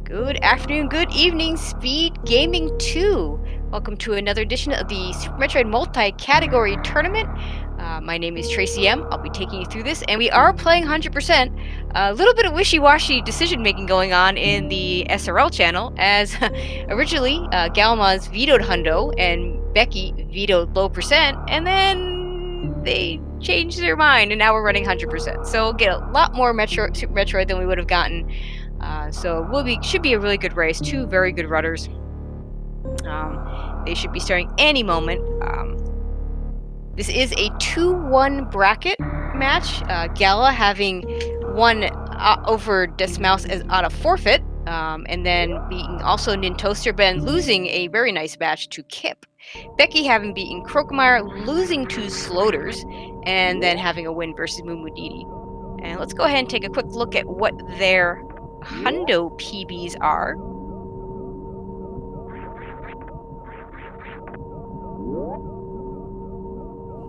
Good afternoon, good evening, Speed Gaming 2. Welcome to another edition of the Super Metroid multi-category tournament. My name is Tracy M. I'll be taking you through this, and we are playing 100%. A little bit of wishy-washy decision-making going on in the SRL channel, as originally Galamoz vetoed Hundo and Becky vetoed low percent, and then they changed their mind, and now we're running 100%. So we'll get a lot more Super Metroid than we would have gotten. So should be a really good race. Two very good runners. They should be starting any moment. This is a 2-1 bracket match. Gala having won over Desmouse as on a forfeit, and then beating also Nintoaster Ben, losing a very nice match to Kip. Becky having beaten Crokemeyer, losing to Sloters, and then having a win versus Mumudidi. And let's go ahead and take a quick look at what their Hundo PBs are.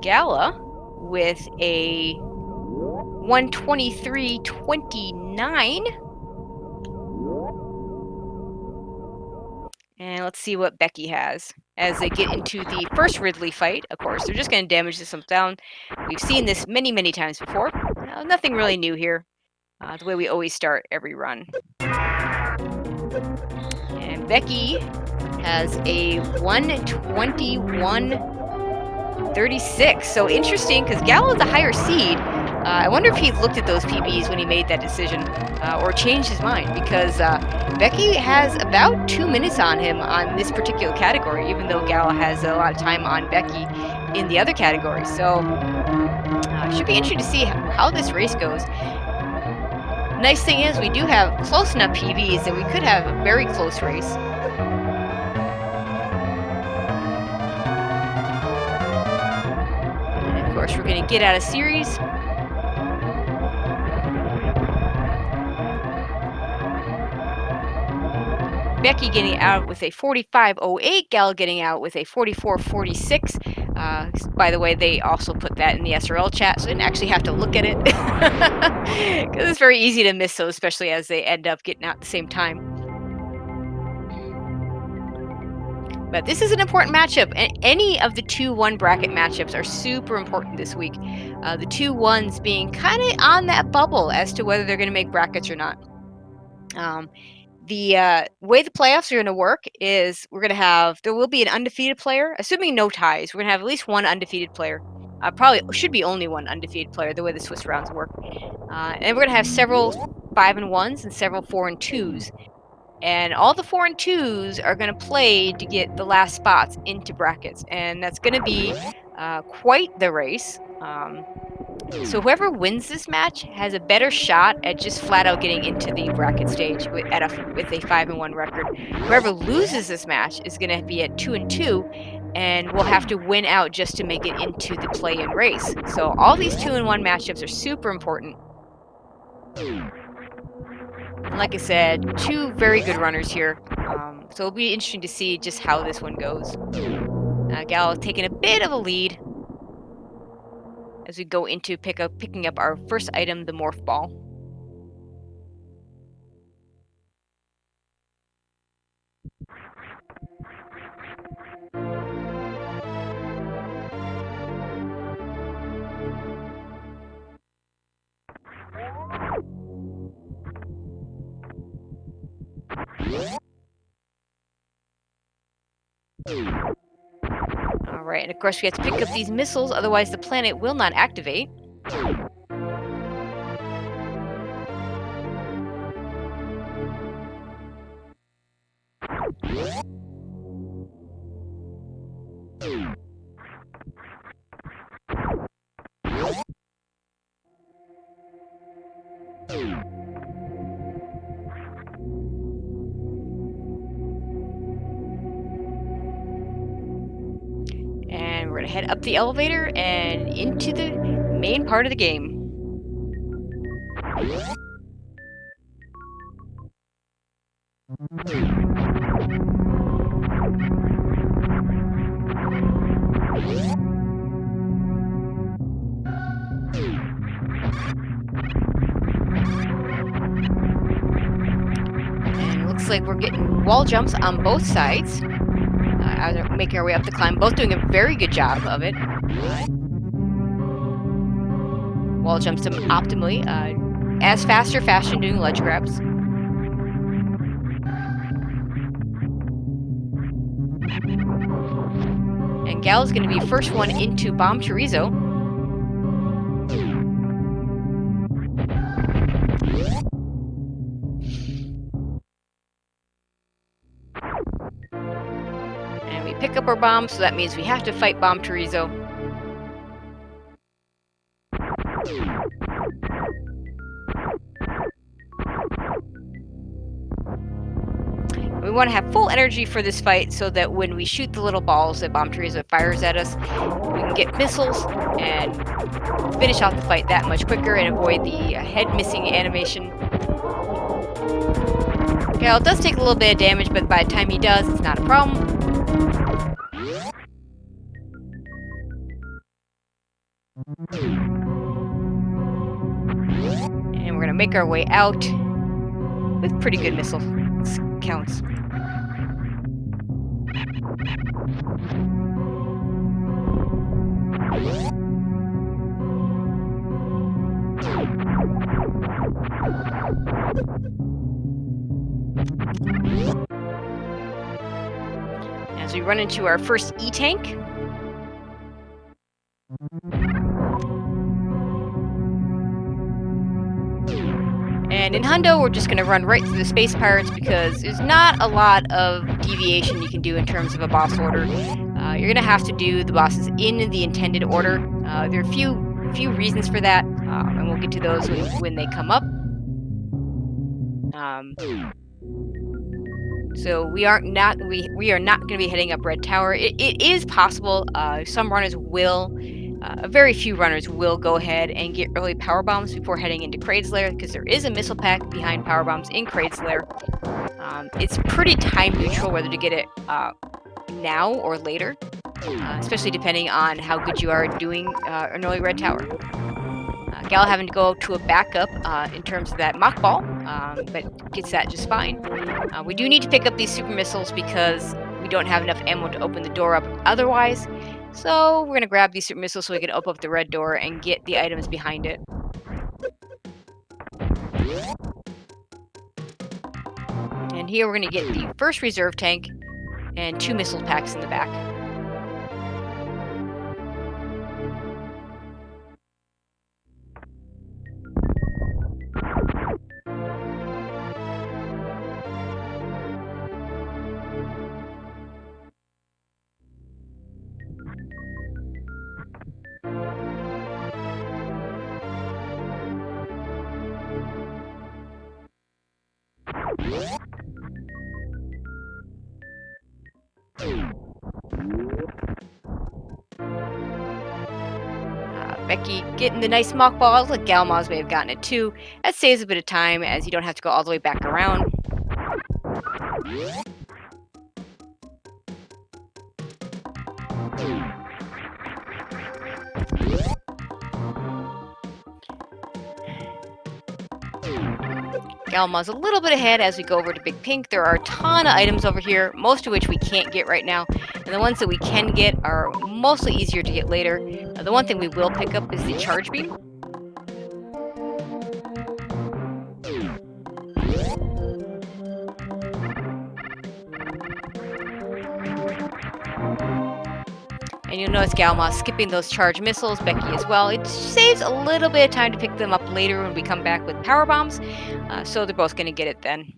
Gala with a 123.29. And let's see what Becky has as they get into the first Ridley fight. Of course, they're just going to damage this down. We've seen this many, many times before. Nothing really new here. The way we always start every run. And Becky has a 121.36. So interesting, because Gala is a higher seed. I wonder if he looked at those PBs when he made that decision, or changed his mind, because Becky has about 2 minutes on him on this particular category, even though Gala has a lot of time on Becky in the other categories. So it should be interesting to see how this race goes. Nice thing is we do have close enough PBs that we could have a very close race. And of course, we're going to get out of series. Becky getting out with a 45.08, Gal getting out with a 44.46. By the way, they also put that in the SRL chat, so I didn't actually have to look at it. Because it's very easy to miss those, especially as they end up getting out at the same time. But this is an important matchup. Any of the 2-1 bracket matchups are super important this week. The 2-1s being kind of on that bubble as to whether they're going to make brackets or not. The way the playoffs are going to work is there will be an undefeated player, assuming no ties. We're going to have at least one undefeated player. Probably should be only one undefeated player, the way the Swiss rounds work. And we're going to have several 5-1s and several 4-2s. And all the 4-2s are going to play to get the last spots into brackets. And that's going to be quite the race. So whoever wins this match has a better shot at just flat out getting into the bracket stage with a 5-1 record. Whoever loses this match is going to be at 2-2, and will have to win out just to make it into the play-in race. So all these 2-1 matchups are super important. And like I said, two very good runners here. So it'll be interesting to see just how this one goes. Gal taking a bit of a lead as we go into picking up our first item, the Morph Ball. Alright, and of course we have to pick up these missiles, otherwise the planet will not activate. And we're going to head up the elevator and into the main part of the game. looks like we're getting wall jumps on both sides. As we're making our way up the climb, both doing a very good job of it. Wall jumps them optimally, as fast or faster than doing ledge grabs. And Gal's going to be first one into Bomb Chorizo. And we pick up our bomb, so that means we have to fight Bomb Chorizo. We want to have full energy for this fight so that when we shoot the little balls that Bomb Chorizo fires at us, we can get missiles and finish off the fight that much quicker and avoid the head missing animation. Gal does take a little bit of damage, but by the time he does, it's not a problem. And we're going to make our way out with pretty good missile counts. As we run into our first E-tank. And in Hundo, we're just going to run right through the Space Pirates because there's not a lot of deviation you can do in terms of a boss order. You're going to have to do the bosses in the intended order. There are a few reasons for that, and we'll get to those when they come up. So we are not going to be heading up Red Tower. It is possible. Some runners will. Very few runners will go ahead and get early power bombs before heading into Kraid's Lair because there is a missile pack behind power bombs in Kraid's Lair. It's pretty time neutral whether to get it now or later, especially depending on how good you are doing an early Red Tower. Gal having to go to a backup in terms of that mock ball, but gets that just fine. We do need to pick up these super missiles because we don't have enough ammo to open the door up otherwise. So we're going to grab these super missiles so we can open up the red door and get the items behind it. And here we're going to get the first reserve tank and 2 missile packs in the back. Becky getting the nice mock ball. Look, Galamoz may have gotten it too. That saves a bit of time as you don't have to go all the way back around. Galamoz a little bit ahead as we go over to Big Pink. There are a ton of items over here, most of which we can't get right now. And the ones that we can get are mostly easier to get later. The one thing we will pick up is the charge beam. And you'll notice Galamoz skipping those charge missiles, Becky as well. It saves a little bit of time to pick them up later when we come back with power bombs. So they're both going to get it then.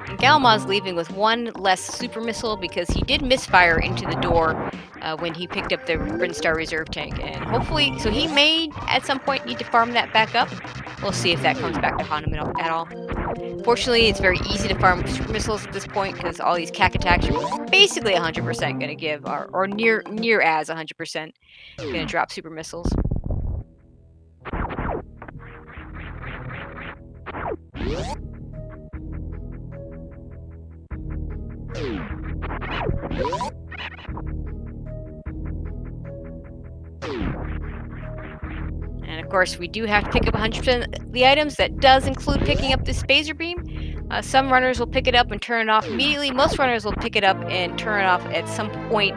And Galamoz leaving with 1 less super missile because he did misfire into the door when he picked up the Brinstar reserve tank. And hopefully, so he may at some point need to farm that back up. We'll see if that comes back to haunt him at all. Fortunately, it's very easy to farm super missiles at this point because all these CAC attacks are basically 100% going to give, or near as 100% going to drop super missiles. course, we do have to pick up 100% of the items. That does include picking up this phaser beam. Some runners will pick it up and turn it off immediately. Most runners will pick it up and turn it off at some point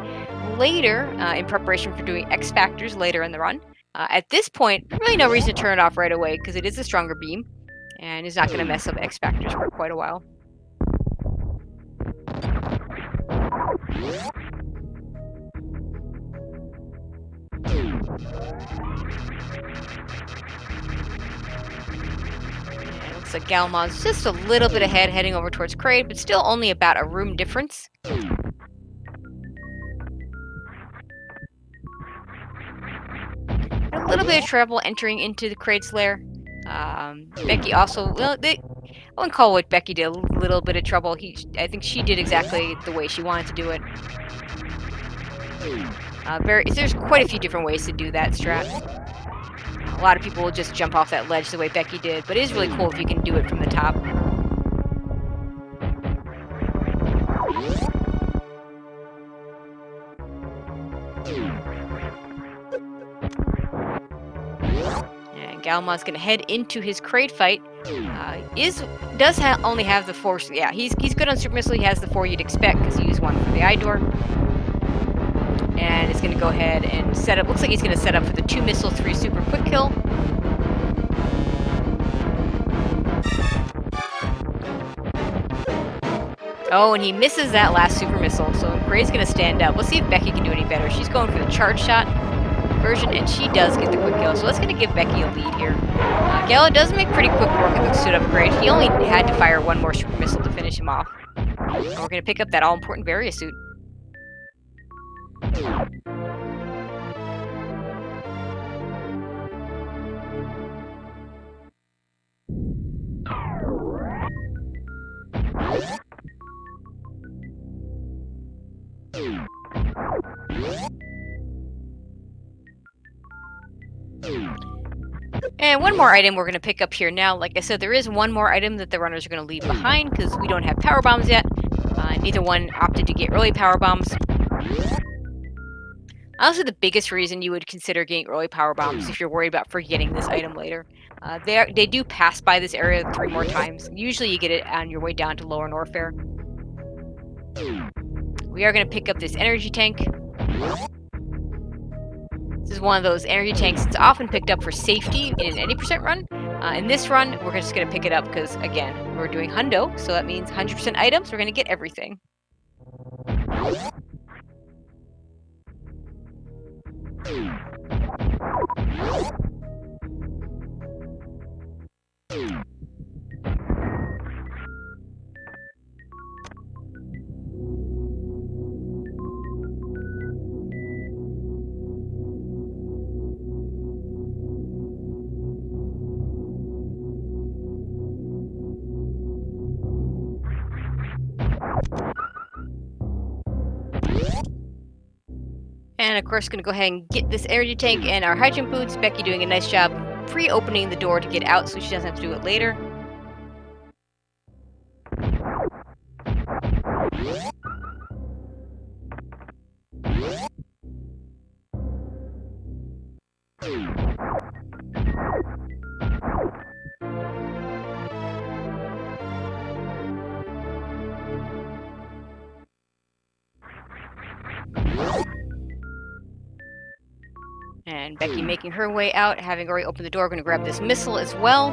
later in preparation for doing X Factors later in the run. At this point, really no reason to turn it off right away because it is a stronger beam and is not going to mess up X Factors for quite a while. It looks like Galamoz just a little bit ahead, heading over towards Kraid, but still only about a room difference. A little bit of trouble entering into the Kraid's lair. Becky also, well, I wouldn't call what Becky did a little bit of trouble. I think she did exactly the way she wanted to do it. There's quite a few different ways to do that strat. A lot of people will just jump off that ledge the way Becky did, but it is really cool if you can do it from the top. And Galamoz is going to head into his Kraid fight. Only have the 4. Yeah, he's good on super missile. He has the 4 you'd expect because he used one for the eye door. And it's going to go ahead and set up. Looks like he's going to set up for the 2 missile, 3 super quick kill. Oh, and he misses that last super missile. So Gray's going to stand up. Let's see if Becky can do any better. She's going for the charge shot version, and she does get the quick kill. So that's going to give Becky a lead here. Gala does make pretty quick work of the suit upgrade. He only had to fire 1 more super missile to finish him off. And we're going to pick up that all-important Varia suit. And one more item we're going to pick up here now. Like I said, there is one more item that the runners are going to leave behind because we don't have power bombs yet. Neither one opted to get early power bombs. Honestly, the biggest reason you would consider getting early power bombs if you're worried about forgetting this item later. They do pass by this area 3 more times. Usually you get it on your way down to Lower Norfair. We are going to pick up this energy tank. This is one of those energy tanks that's often picked up for safety in an 80% run. In this run, we're just going to pick it up because, again, we're doing hundo, so that means 100% items. We're going to get everything. And of course, going to go ahead and get this energy tank and our high jump boots. Becky doing a nice job pre-opening the door to get out so she doesn't have to do it later. And Becky making her way out, having already opened the door, going to grab this missile as well.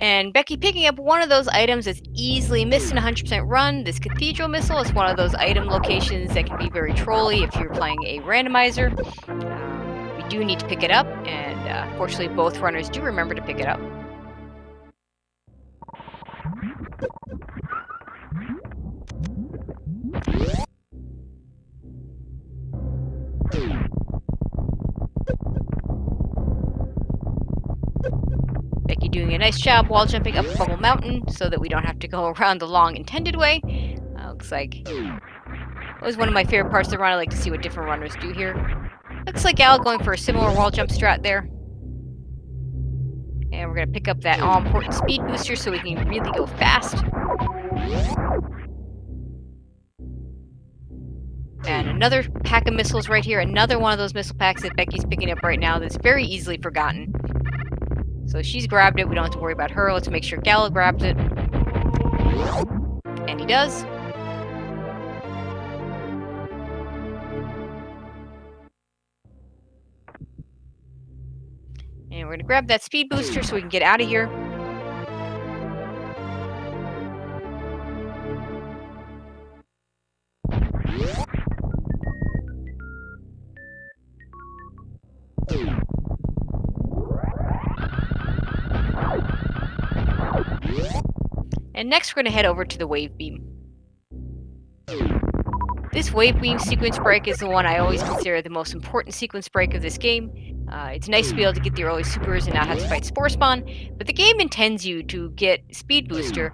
And Becky picking up one of those items that's easily missed in a 100% run. This cathedral missile is one of those item locations that can be very trolly if you're playing a randomizer. We do need to pick it up, and fortunately both runners do remember to pick it up. Becky doing a nice job wall jumping up Bubble Mountain so that we don't have to go around the long intended way. looks like. It was one of my favorite parts of the run. I like to see what different runners do here. Looks like Gal going for a similar wall jump strat there. And we're going to pick up that all-important speed booster so we can really go fast. And another pack of missiles right here. Another one of those missile packs that Becky's picking up right now that's very easily forgotten. So she's grabbed it. We don't have to worry about her. Let's make sure Gal grabs it. And he does. And we're going to grab that speed booster so we can get out of here. And next we're going to head over to the wave beam. This wave beam sequence break is the one I always consider the most important sequence break of this game. It's nice to be able to get the early supers and not have to fight Spore Spawn, but the game intends you to get Speed Booster.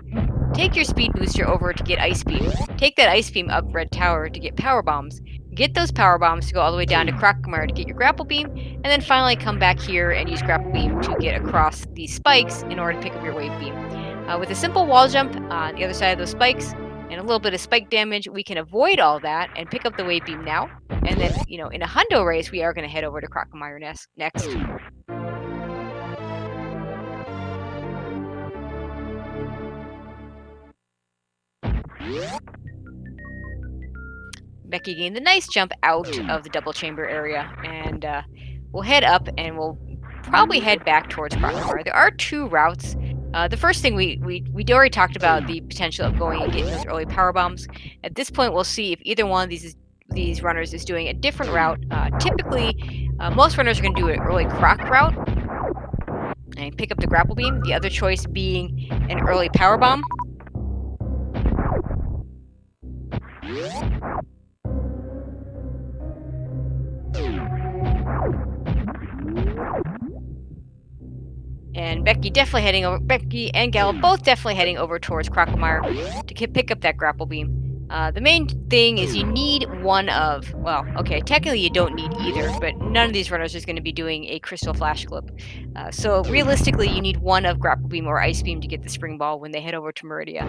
Take your Speed Booster over to get Ice Beam. Take that Ice Beam up Red Tower to get Power Bombs. Get those Power Bombs to go all the way down to Crocomire to get your Grapple Beam, and then finally come back here and use Grapple Beam to get across these spikes in order to pick up your Wave Beam. With a simple wall jump on the other side of those spikes, and a little bit of spike damage, we can avoid all that and pick up the wave beam now. And then, in a hundo race, we are going to head over to Crocomire next. Becky gained a nice jump out of the double chamber area, and we'll head up and we'll probably head back towards Crocomire. There are two routes. The first thing we already talked about the potential of going and getting those early power bombs. At this point, we'll see if either one of these runners is doing a different route. Typically, most runners are going to do an early Croc route and pick up the grapple beam. The other choice being an early power bomb. And Becky and Gal both definitely heading over towards Crocomire to pick up that grapple beam. The main thing is you need one of, well, okay, technically you don't need either, but none of these runners is going to be doing a Crystal Flash Clip. So realistically, you need one of Grapple Beam or Ice Beam to get the Spring Ball when they head over to Meridia.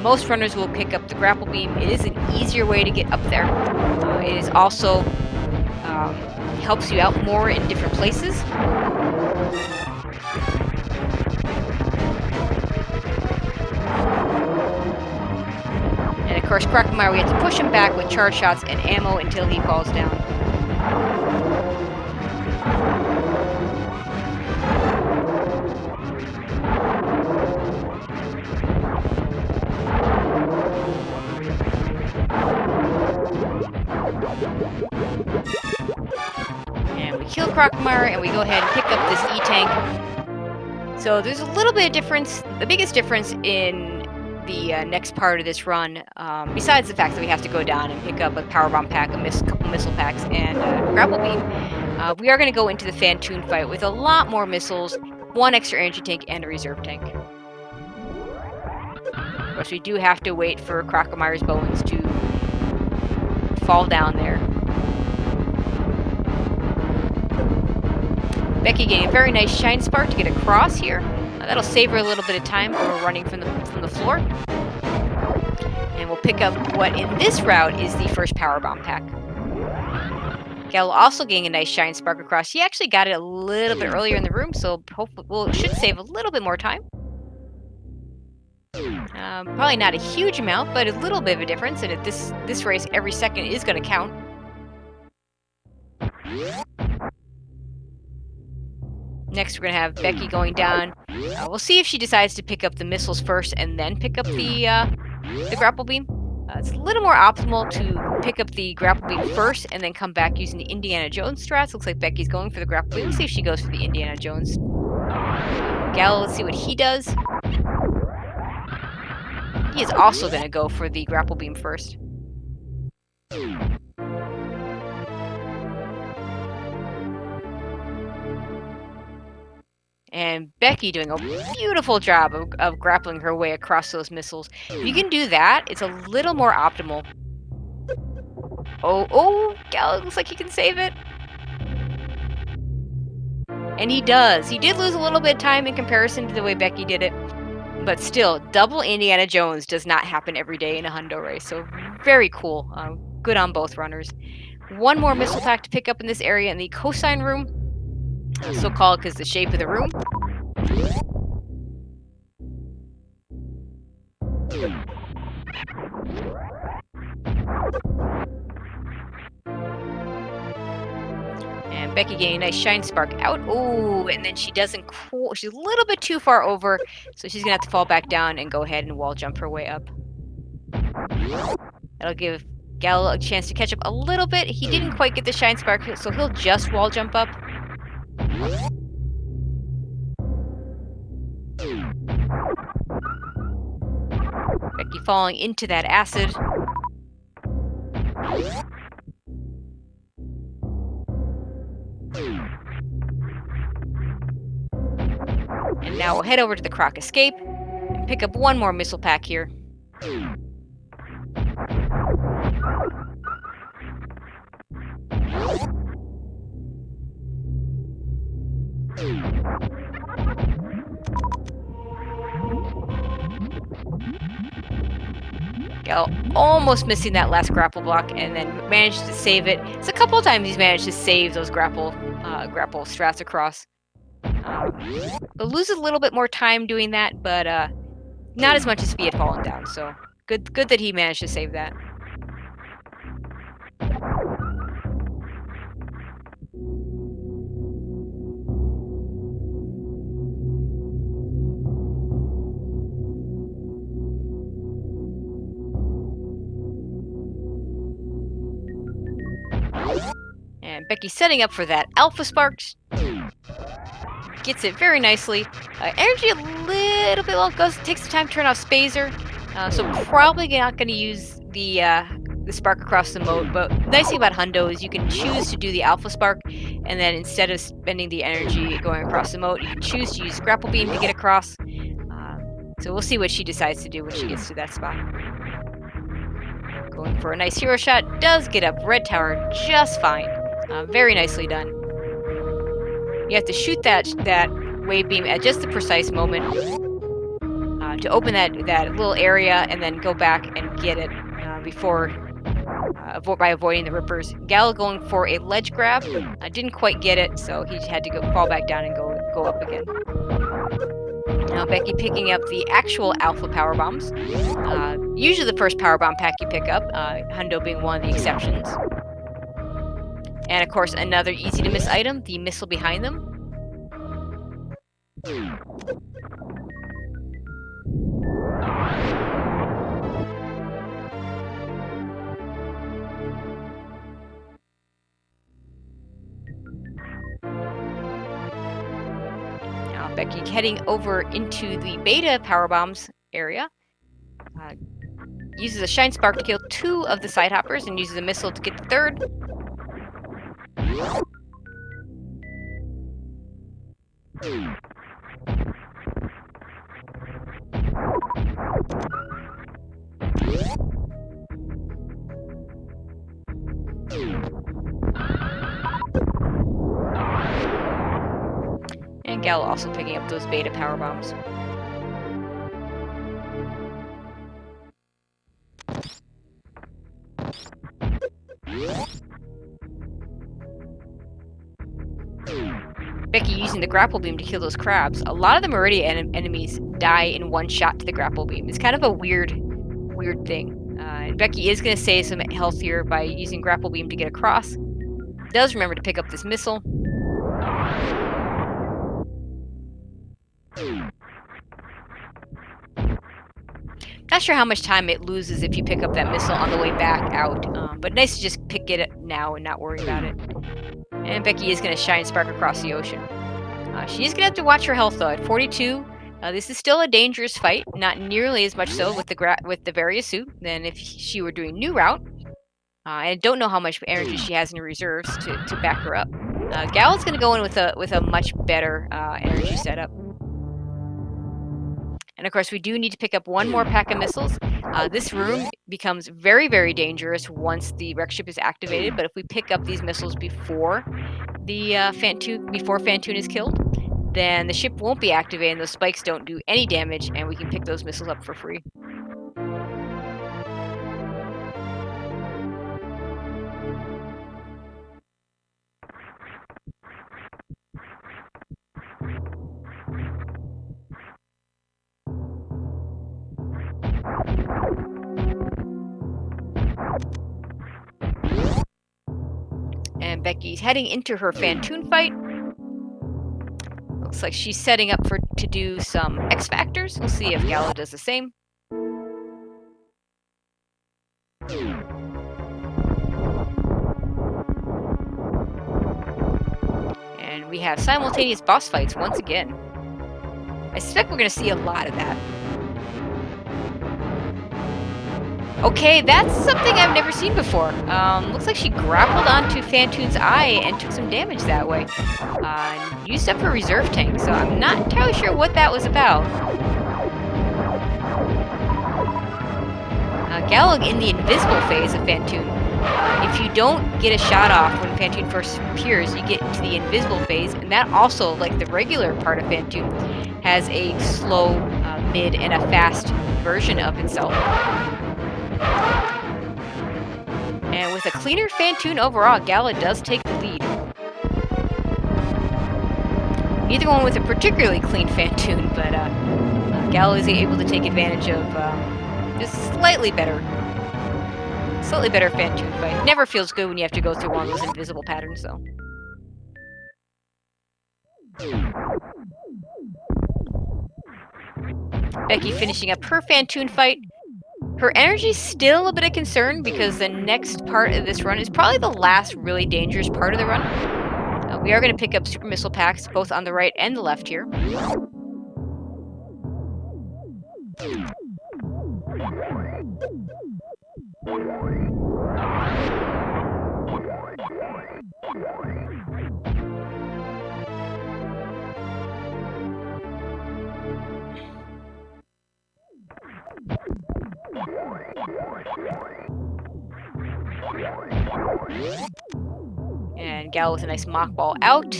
Most runners will pick up the Grapple Beam. It is an easier way to get up there. It is also helps you out more in different places. And of course, Crocomire, we have to push him back with charge shots and ammo until he falls down. And we kill Crocomire, and we go ahead and pick up this E-Tank. So there's a little bit of difference. The biggest difference in the next part of this run, besides the fact that we have to go down and pick up a power bomb pack, a couple missile packs, and grapple beam, we are going to go into the Fantoon fight with a lot more missiles, one extra energy tank, and a reserve tank. Of course, we do have to wait for Crocomire's bones to fall down there. Becky getting a very nice shine spark to get across here. That'll save her a little bit of time when we're running from the floor. And we'll pick up what in this route is the first power bomb pack. Gal also getting a nice shine spark across. She actually got it a little bit earlier in the room, so hopefully should save a little bit more time. Probably not a huge amount, but a little bit of a difference. And at this race, every second is going to count. Next, we're going to have Becky going down. We'll see if she decides to pick up the missiles first and then pick up the grapple beam. It's a little more optimal to pick up the grapple beam first and then come back using the Indiana Jones strats. Looks like Becky's going for the grapple beam. Let's see if she goes for the Indiana Jones. Gallo, let's see what he does. He is also going to go for the grapple beam first. And Becky doing a beautiful job of grappling her way across those missiles. If you can do that, it's a little more optimal. Oh, Gal looks like he can save it. And he does. He did lose a little bit of time in comparison to the way Becky did it. But still, double Indiana Jones does not happen every day in a hundo race. So very cool. Good on both runners. One more missile pack to pick up in this area in the cosine room. So called because the shape of the room. And Becky getting a nice shine spark out. Oh, and then she doesn't. She's a little bit too far over, so she's gonna have to fall back down and go ahead and wall jump her way up. That'll give Gal a chance to catch up a little bit. He didn't quite get the shine spark, so he'll just wall jump up. Becky falling into that acid. And now we'll head over to the Croc Escape and pick up one more missile pack here. Gal almost missing that last grapple block and then managed to save it. It's a couple of times he's managed to save those grapple strats across. But loses a little bit more time doing that, but not as much as if he had fallen down. So good that he managed to save that. And Becky's setting up for that Alpha Sparks. Gets it very nicely. Energy a little bit low. Takes the time to turn off Spazer. So probably not going to use the spark across the moat. But the nice thing about Hundo is you can choose to do the Alpha Spark. And then instead of spending the energy going across the moat, you can choose to use Grapple Beam to get across. So we'll see what she decides to do when she gets to that spot. Going for a nice hero shot. Does get up Red Tower just fine. Very nicely done. You have to shoot that wave beam at just the precise moment to open that little area and then go back and get it by avoiding the rippers. Gal going for a ledge grab. Didn't quite get it, so he had to fall back down and go up again. Now Becky picking up the actual Alpha Power Bombs. Usually the first Power Bomb pack you pick up, Hundo being one of the exceptions. And of course, another easy to miss item, the missile behind them. Now Becky heading over into the beta power bombs area. Uses a shine spark to kill 2 of the side hoppers and uses a missile to get the 3rd. And Gal also picking up those beta power bombs. Becky using the grapple beam to kill those crabs. A lot of the Meridian enemies die in one shot to the grapple beam. It's kind of a weird thing. And Becky is going to save some health here by using grapple beam to get across. Does remember to pick up this missile. Not sure how much time it loses if you pick up that missile on the way back out, but nice to just get it now and not worry about it. And Becky is going to shine spark across the ocean. She is going to have to watch her health though. At 42, this is still a dangerous fight. Not nearly as much so with the various suit than if she were doing new route. I don't know how much energy she has in reserves to back her up. Gal's gonna go in with a much better energy setup. And of course, we do need to pick up one more pack of missiles. This room becomes very, very dangerous once the wreck ship is activated. But if we pick up these missiles before the before Phantoon is killed, then the ship won't be activated and those spikes don't do any damage, and we can pick those missiles up for free. And Becky's heading into her Phantoon fight. Looks like she's setting up to do some X Factors. We'll see if Gala does the same. And we have simultaneous boss fights once again. I suspect we're going to see a lot of that. Okay, that's something I've never seen before. Looks like she grappled onto Phantoon's eye and took some damage that way. And used up her reserve tank, so I'm not entirely sure what that was about. Gallo in the invisible phase of Phantoon. If you don't get a shot off when Phantoon first appears, you get into the invisible phase, and that also, like the regular part of Phantoon, has a slow, mid, and a fast version of itself. And with a cleaner Phantoon overall, Gala does take the lead. Neither one with a particularly clean Phantoon, but Gala is able to take advantage of just slightly better Phantoon fight. Never feels good when you have to go through one of those invisible patterns, though. Becky finishing up her Phantoon fight. Her energy's still a bit of concern because the next part of this run is probably the last really dangerous part of the run. We are going to pick up super missile packs both on the right and the left here. And Gal with a nice mock ball out.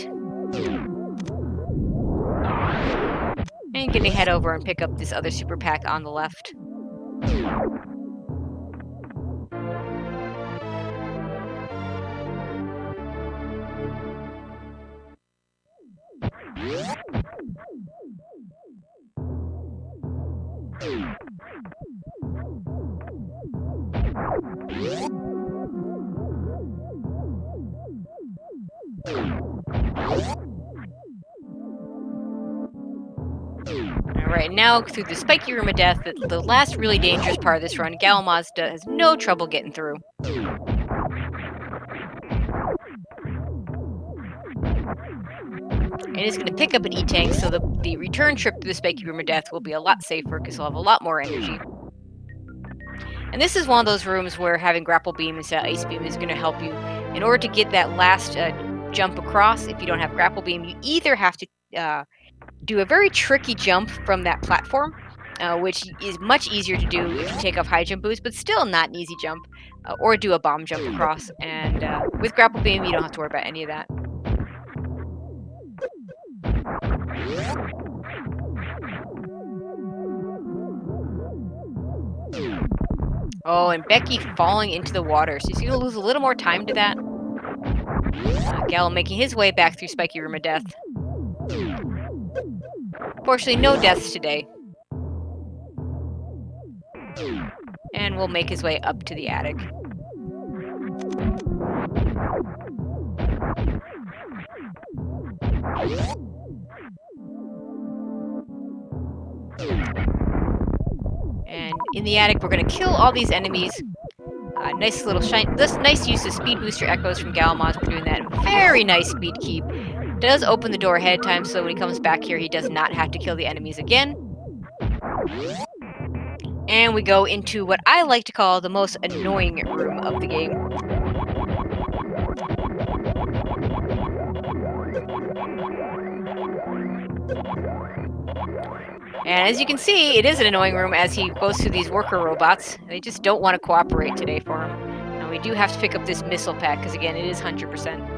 And gonna head over and pick up this other super pack on the left. Alright, now through the spiky room of death, the last really dangerous part of this run, Galamoz has no trouble getting through. And it's going to pick up an E-Tank, so the return trip to the spiky room of death will be a lot safer because he'll have a lot more energy. And this is one of those rooms where having grapple beam instead of ice beam is going to help you. In order to get that last jump across, if you don't have grapple beam, you either have to do a very tricky jump from that platform, which is much easier to do if you take off high jump boost, but still not an easy jump, or do a bomb jump across. And with grapple beam, you don't have to worry about any of that. Oh, and Becky falling into the water, so he's going to lose a little more time to that. Gal making his way back through spiky room of death. Fortunately, no deaths today. And will make his way up to the attic. And in the attic, we're going to kill all these enemies. Nice little nice use of speed booster echoes from Galamoz for doing that. Very nice speed keep. Does open the door ahead of time, so when he comes back here, he does not have to kill the enemies again. And we go into what I like to call the most annoying room of the game. And as you can see, it is an annoying room as he goes through these worker robots. They just don't want to cooperate today for him. And we do have to pick up this missile pack because, again, it is 100%.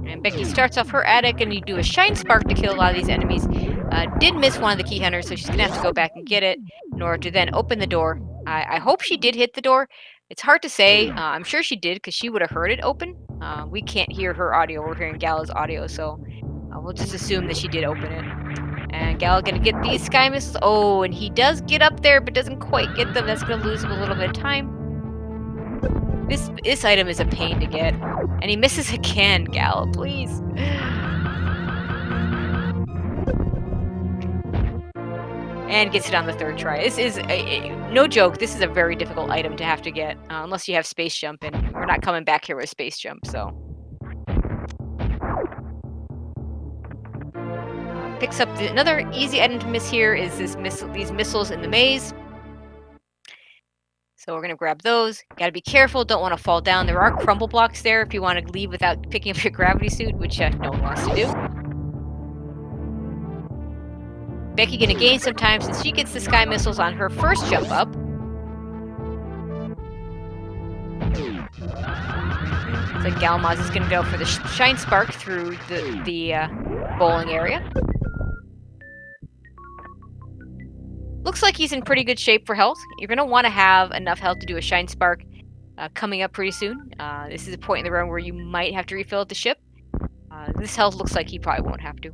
And Becky starts off her attic, and you do a shine spark to kill a lot of these enemies. Did miss one of the key hunters, so she's going to have to go back and get it in order to then open the door. I hope she did hit the door. It's hard to say. I'm sure she did because she would have heard it open. We can't hear her audio. We're hearing Gala's audio, so we'll just assume that she did open it. And Gala going to get these sky missiles. Oh, and he does get up there, but doesn't quite get them. That's going to lose him a little bit of time. This item is a pain to get. And he misses again, Gala, please. And gets it on the third try. This is, no joke, this is a very difficult item to have to get. Unless you have space jump, and we're not coming back here with space jump, so. Picks up another easy item to miss here is these missiles in the maze. So we're going to grab those. Got to be careful. Don't want to fall down. There are crumble blocks there if you want to leave without picking up your gravity suit, which no one wants to do. Becky going to gain some time since she gets the sky missiles on her first jump up. So Galamoz is going to go for the shine spark through the bowling area. Looks like he's in pretty good shape for health. You're going to want to have enough health to do a shine spark coming up pretty soon. This is a point in the run where you might have to refill at the ship. This health looks like he probably won't have to.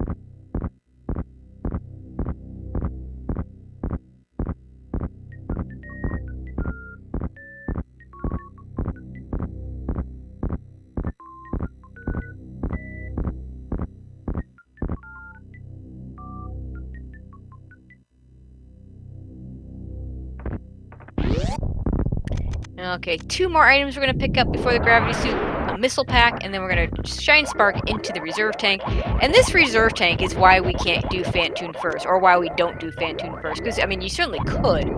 Okay, 2 more items we're going to pick up before the gravity suit, a missile pack, and then we're going to shine spark into the reserve tank. And this reserve tank is why we can't do Phantoon first, or why we don't do Phantoon first. Because, I mean, you certainly could,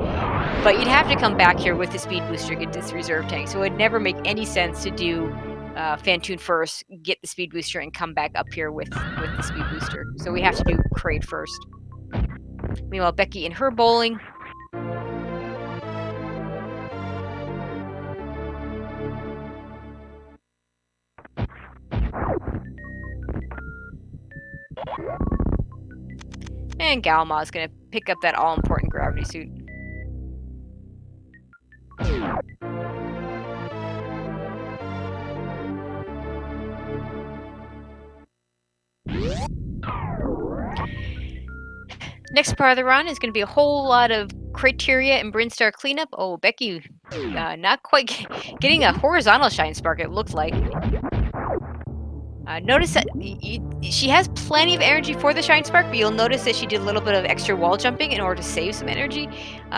but you'd have to come back here with the speed booster to get this reserve tank. So it would never make any sense to do Phantoon first, get the speed booster, and come back up here with the speed booster. So we have to do Kraid first. Meanwhile, Becky in her bowling. And Galamoz is going to pick up that all-important gravity suit. Next part of the run is going to be a whole lot of criteria and Brinstar cleanup. Oh, Becky, not quite getting a horizontal shine spark, it looks like. Notice that she has plenty of energy for the shine spark, but you'll notice that she did a little bit of extra wall jumping in order to save some energy,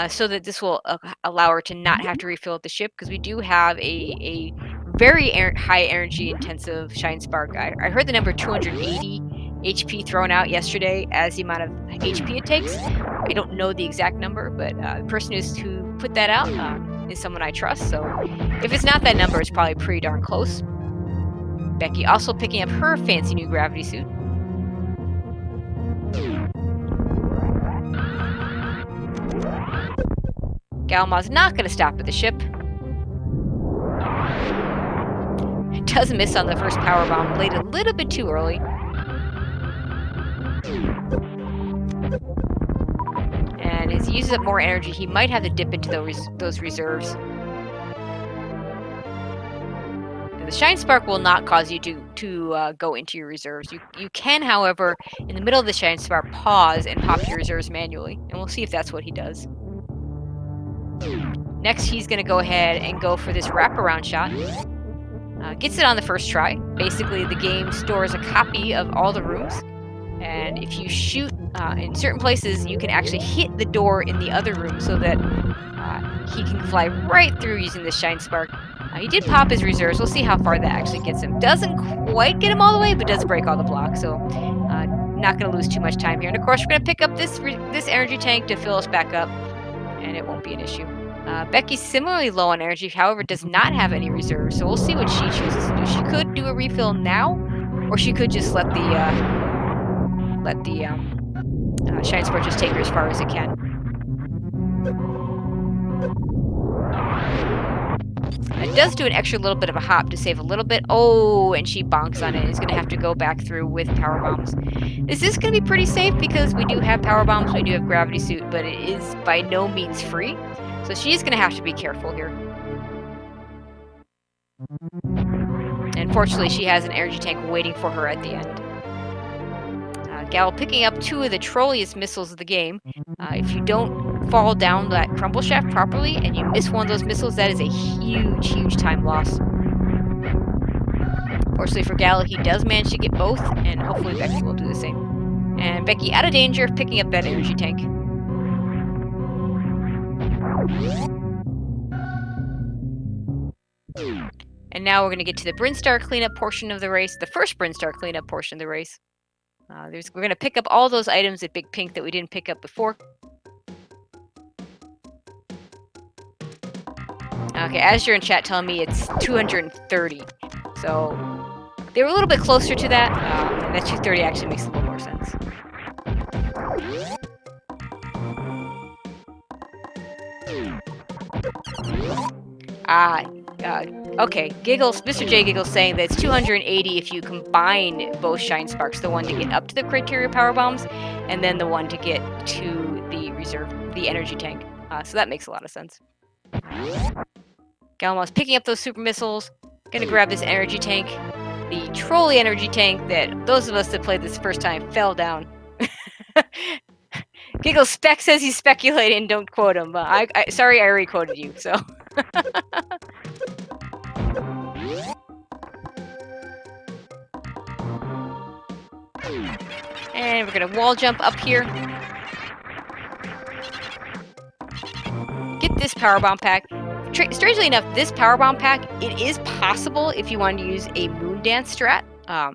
so that this will allow her to not have to refill at the ship, because we do have a very high energy intensive shine spark. I heard the number 280 HP thrown out yesterday as the amount of HP it takes. I don't know the exact number, but the person who put that out is someone I trust, so if it's not that number, it's probably pretty darn close. Becky also picking up her fancy new gravity suit. Galamoz not going to stop at the ship. It does miss on the first power bomb, laid a little bit too early. And as he uses up more energy, he might have to dip into those reserves. The shine spark will not cause you to go into your reserves. You can, however, in the middle of the shine spark, pause and pop your reserves manually, and we'll see if that's what he does. Next, he's going to go ahead and go for this wraparound shot. Gets it on the first try. Basically, the game stores a copy of all the rooms, and if you shoot in certain places, you can actually hit the door in the other room so that he can fly right through using the shine spark. He did pop his reserves. We'll see how far that actually gets him. Doesn't quite get him all the way, but does break all the blocks. So not going to lose too much time here. And of course, we're going to pick up this energy tank to fill us back up, and it won't be an issue. Becky's similarly low on energy, however, does not have any reserves, so we'll see what she chooses to do. She could do a refill now, or she could just let the Shine Sport just take her as far as it can. It does do an extra little bit of a hop to save a little bit. Oh, and she bonks on it. It's going to have to go back through with power bombs. Is this going to be pretty safe? Because we do have power bombs, we do have gravity suit, but it is by no means free. So she's going to have to be careful here. And fortunately, she has an energy tank waiting for her at the end. Gal picking up 2 of the trolliest missiles of the game. If you don't fall down that crumble shaft properly and you miss one of those missiles, that is a huge, huge time loss. Fortunately for Gal, he does manage to get both, and hopefully Becky will do the same. And Becky out of danger, picking up that energy tank. And now we're going to get to the Brinstar cleanup portion of the race, the first Brinstar cleanup portion of the race. We're going to pick up all those items at Big Pink that we didn't pick up before. Okay, as you're in chat telling me it's 230. So they were a little bit closer to that. And that 230 actually makes a little more sense. Okay, Giggles, Mr. J Giggles saying that it's 280 if you combine both Shine Sparks, the one to get up to the criteria power bombs, and then the one to get to the reserve, the energy tank. So that makes a lot of sense. Galamoz picking up those super missiles, gonna grab this energy tank, the trolley energy tank that those of us that played this first time fell down. Giggles Spec says he's speculating, don't quote him, but sorry, I already quoted you, so. And we're gonna wall jump up here. Get this power bomb pack. Strangely enough, this power bomb pack, it is possible if you want to use a moon dance strat.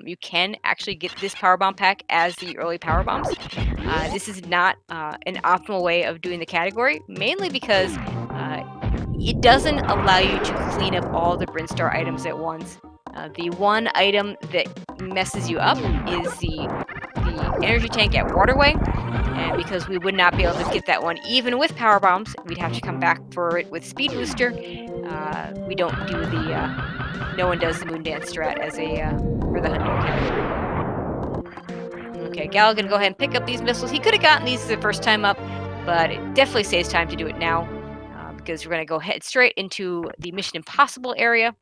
You can actually get this power bomb pack as the early power bombs. This is not an optimal way of doing the category, mainly because it doesn't allow you to clean up all the Brinstar items at once. The one item that messes you up is the energy tank at Waterway, and because we would not be able to get that one even with power bombs, we'd have to come back for it with Speed Booster. We don't do no one does the Moon Dance strat as for the Hundo category. Okay, Gal gonna go ahead and pick up these missiles. He could have gotten these the first time up, but it definitely saves time to do it now, because we're gonna go head straight into the Mission Impossible area.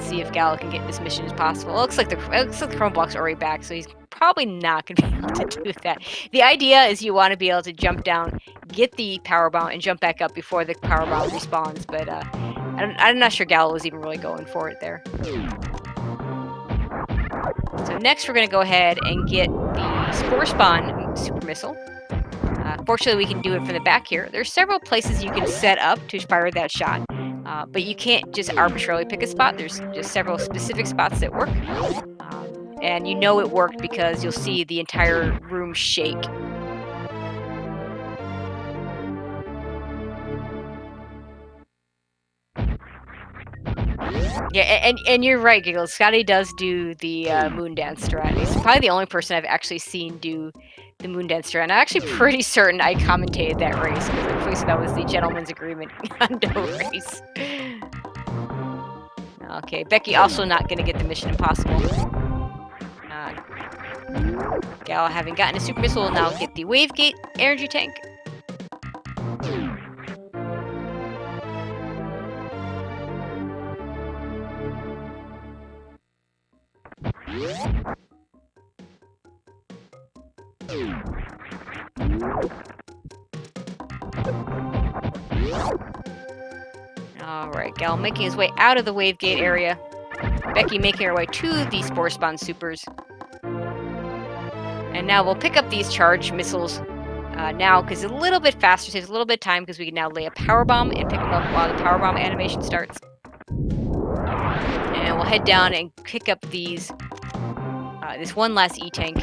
See if Gal can get this mission as possible. It looks like the chrome block's already back, so he's probably not going to be able to do that. The idea is you want to be able to jump down, get the power bomb, and jump back up before the power bomb respawns, but I'm not sure Gal was even really going for it there. So next we're going to go ahead and get the Spore Spawn Super Missile. Fortunately, we can do it from the back here. There's several places you can set up to fire that shot. But you can't just arbitrarily pick a spot. There's just several specific spots that work. And you know it worked because you'll see the entire room shake. Yeah, and you're right, Giggles. Scotty does do the Moon Dance strat. He's probably the only person I've actually seen do the Moon Dance strat. And I'm actually pretty certain I commentated that race, because I'm pretty sure that was the gentleman's agreement Hundo race. Okay, Becky also not going to get the Mission Impossible. Gal, having gotten a super missile, will now get the Wave Gate energy tank. Alright, Gal making his way out of the Wave Gate area. Becky making her way to the Spore Spawn Supers. And now we'll pick up these charge missiles now, because it's a little bit faster, saves a little bit of time, because we can now lay a power bomb and pick them up while the power bomb animation starts. And we'll head down and pick up these this one last E-tank.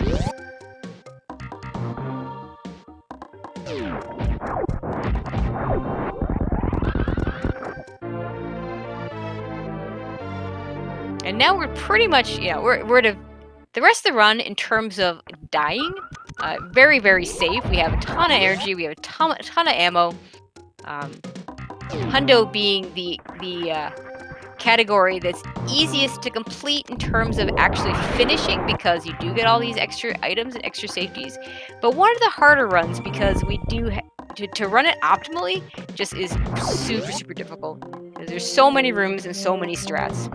And now we're pretty much, we're at the rest of the run in terms of dying. Very, very safe. We have a ton of energy. We have a ton of ammo. Hundo being the category that's easiest to complete in terms of actually finishing, because you do get all these extra items and extra safeties. But one of the harder runs, because we do to run it optimally just is super, super difficult. There's so many rooms and so many strats.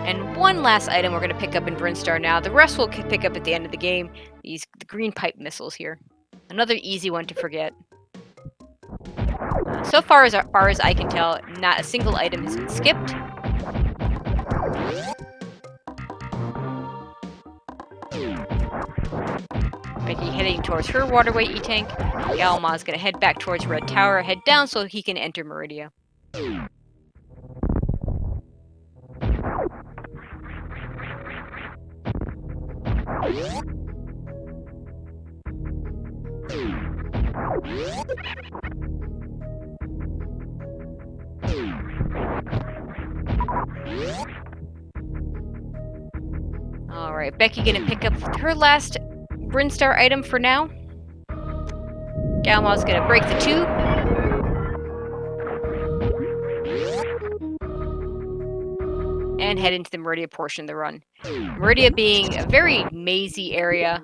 And one last item we're going to pick up in Brinstar now. The rest we'll pick up at the end of the game. The green pipe missiles here. Another easy one to forget. So far as I can tell, not a single item has been skipped. Becky heading towards her waterway E-tank. Galamoz going to head back towards Red Tower, head down so he can enter Meridia. Alright, Becky gonna pick up her last Brinstar item for now. Galamoz gonna break the tube. And head into the Meridia portion of the run. Meridia being a very mazy area,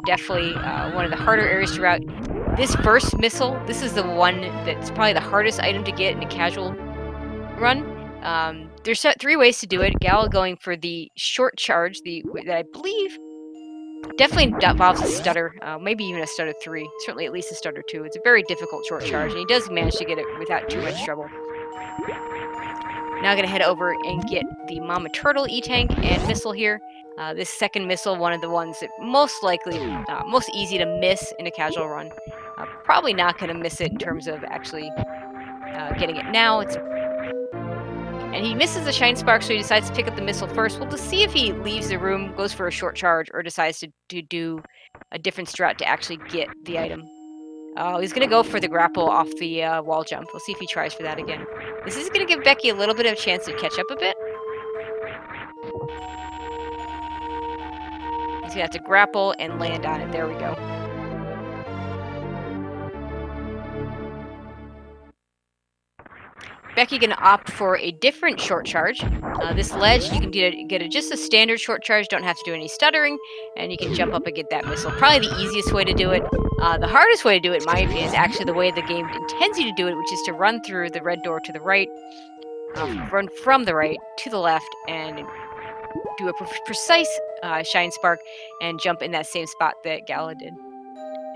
definitely one of the harder areas to route. This first missile, this is the one that's probably the hardest item to get in a casual run. There's 3 ways to do it. Gal going for the short charge, that I believe definitely involves a stutter, maybe even a stutter 3, certainly at least a stutter 2. It's a very difficult short charge, and he does manage to get it without too much trouble. Now I'm going to head over and get the Mama Turtle E-tank and missile here. This second missile, one of the ones that most likely, most easy to miss in a casual run. Probably not going to miss it in terms of actually getting it now. And he misses the Shine Spark, so he decides to pick up the missile first. We'll just see if he leaves the room, goes for a short charge, or decides to do a different strat to actually get the item. He's going to go for the grapple off the wall jump. We'll see if he tries for that again. This is going to give Becky a little bit of a chance to catch up a bit. He's going to have to grapple and land on it. There we go. Becky going to opt for a different short charge. This ledge, you can get just a standard short charge, don't have to do any stuttering, and you can jump up and get that missile. Probably the easiest way to do it. The hardest way to do it, in my opinion, is actually the way the game intends you to do it, which is to run through the red door to the right, run from the right to the left, and do a precise Shine Spark, and jump in that same spot that Gala did.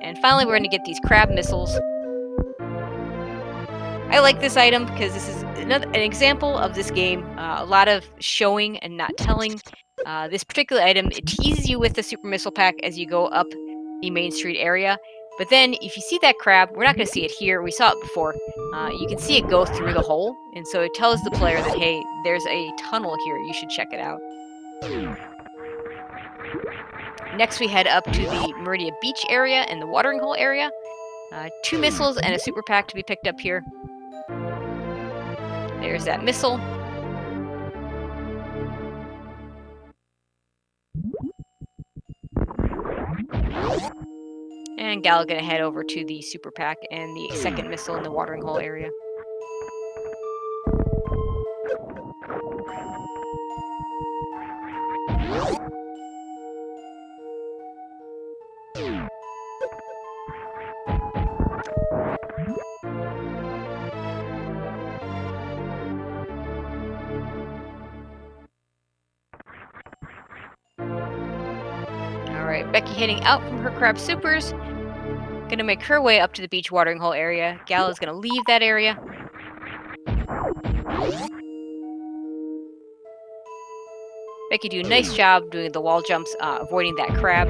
And finally, we're going to get these crab missiles. I like this item because this is an example of this game. A lot of showing and not telling. This particular item, it teases you with the super missile pack as you go up the Main Street area. But then if you see that crab, we're not going to see it here. We saw it before. You can see it go through the hole. And so it tells the player that, hey, there's a tunnel here. You should check it out. Next, we head up to the Meridia Beach area and the watering hole area. 2 missiles and a super pack to be picked up here. There's that missile. And Gal gonna head over to the super pack and the second missile in the watering hole area. Alright, Becky heading out from her crab supers. Gonna make her way up to the beach watering hole area. Gal is gonna leave that area. Becky do a nice job doing the wall jumps, avoiding that crab.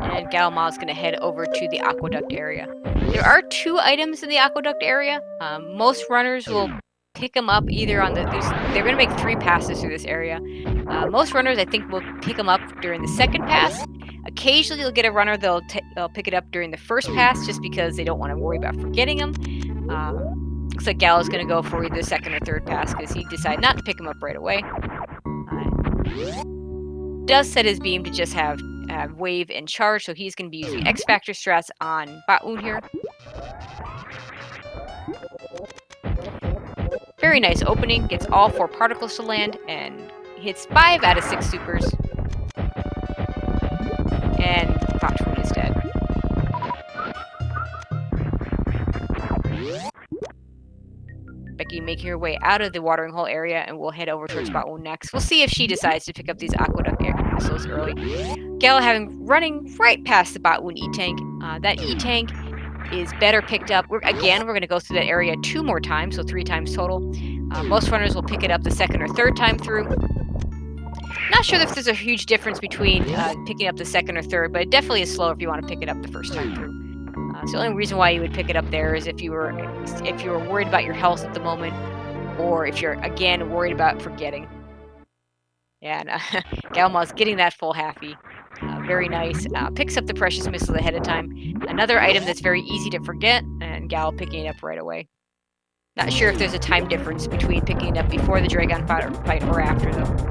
And Galamoz is going to head over to the aqueduct area. There are 2 items in the aqueduct area. Most runners will pick them up either on the... They're going to make 3 passes through this area. Most runners, I think, will pick them up during the second pass. Occasionally, you'll get a runner they'll pick it up during the first pass just because they don't want to worry about forgetting them. Looks like Gal is going to go for either the second or third pass because he decided not to pick him up right away. Does set his beam to just have wave and charge, so he's going to be using X Factor strats on Baoon here. Very nice opening, gets all 4 particles to land and hits 5 out of 6 supers. And Baoon is dead. Becky making her way out of the watering hole area, and we'll head over towards Baoon next. We'll see if she decides to pick up these aqueduct missiles early. Gal running right past the Baoon E-Tank. That E-Tank is better picked up. We're going to go through that area 2 more times, so 3 times total. Most runners will pick it up the second or third time through. Not sure if there's a huge difference between picking up the second or third, but it definitely is slower if you want to pick it up the first time through. So the only reason why you would pick it up there is if you were worried about your health at the moment, or if you're again worried about forgetting. Yeah, and Galamoz getting that full halfie. Very nice. Picks up the precious missile ahead of time. Another item that's very easy to forget, and Gal picking it up right away. Not sure if there's a time difference between picking it up before the Dragon fight or after, though.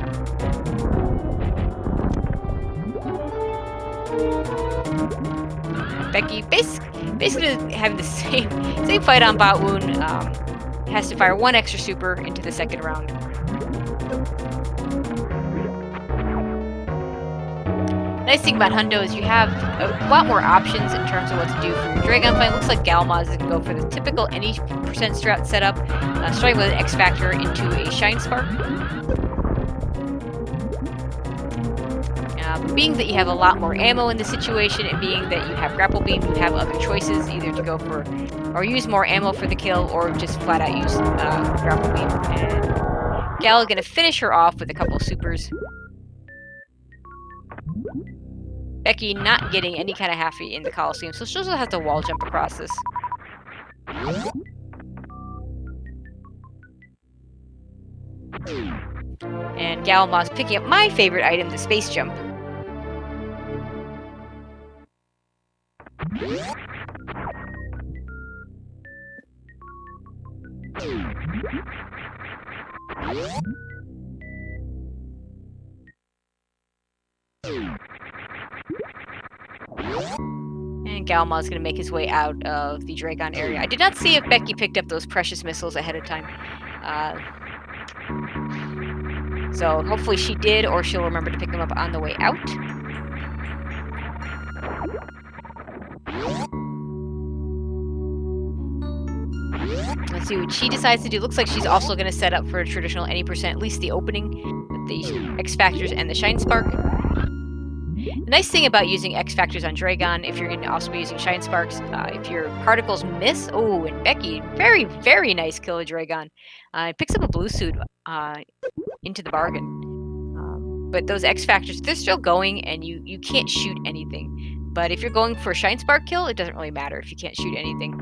Becky basically having the same fight on Baoon. Has to fire 1 extra super into the second round. Nice thing about Hundo is you have a lot more options in terms of what to do for your Dragon fight. Looks like Galamoz is going to go for the typical any percent strat setup, starting with an X Factor into a Shine Spark. Being that you have a lot more ammo in this situation, and being that you have Grapple Beam, you have other choices, either to go for, or use more ammo for the kill, or just flat out use Grapple Beam. And Gal is going to finish her off with a couple of supers. Becky not getting any kind of halfie in the Coliseum, so she'll have to wall jump across this. And Galamoz picking up my favorite item, the space jump. And Galamoz is going to make his way out of the Dragon area. I did not see if Becky picked up those precious missiles ahead of time. So hopefully she did, or she'll remember to pick them up on the way out. Let's see what she decides to do. Looks like she's also going to set up for a traditional any percent, at least the opening, with the X Factors and the Shine Spark. The nice thing about using X Factors on Dragon, if you're going to also be using Shine Sparks, if your particles miss, oh, and Becky, very, very nice kill of Dragon. It picks up a blue suit into the bargain. But those X Factors, they're still going, and you can't shoot anything. But if you're going for a Shine Spark kill, it doesn't really matter if you can't shoot anything.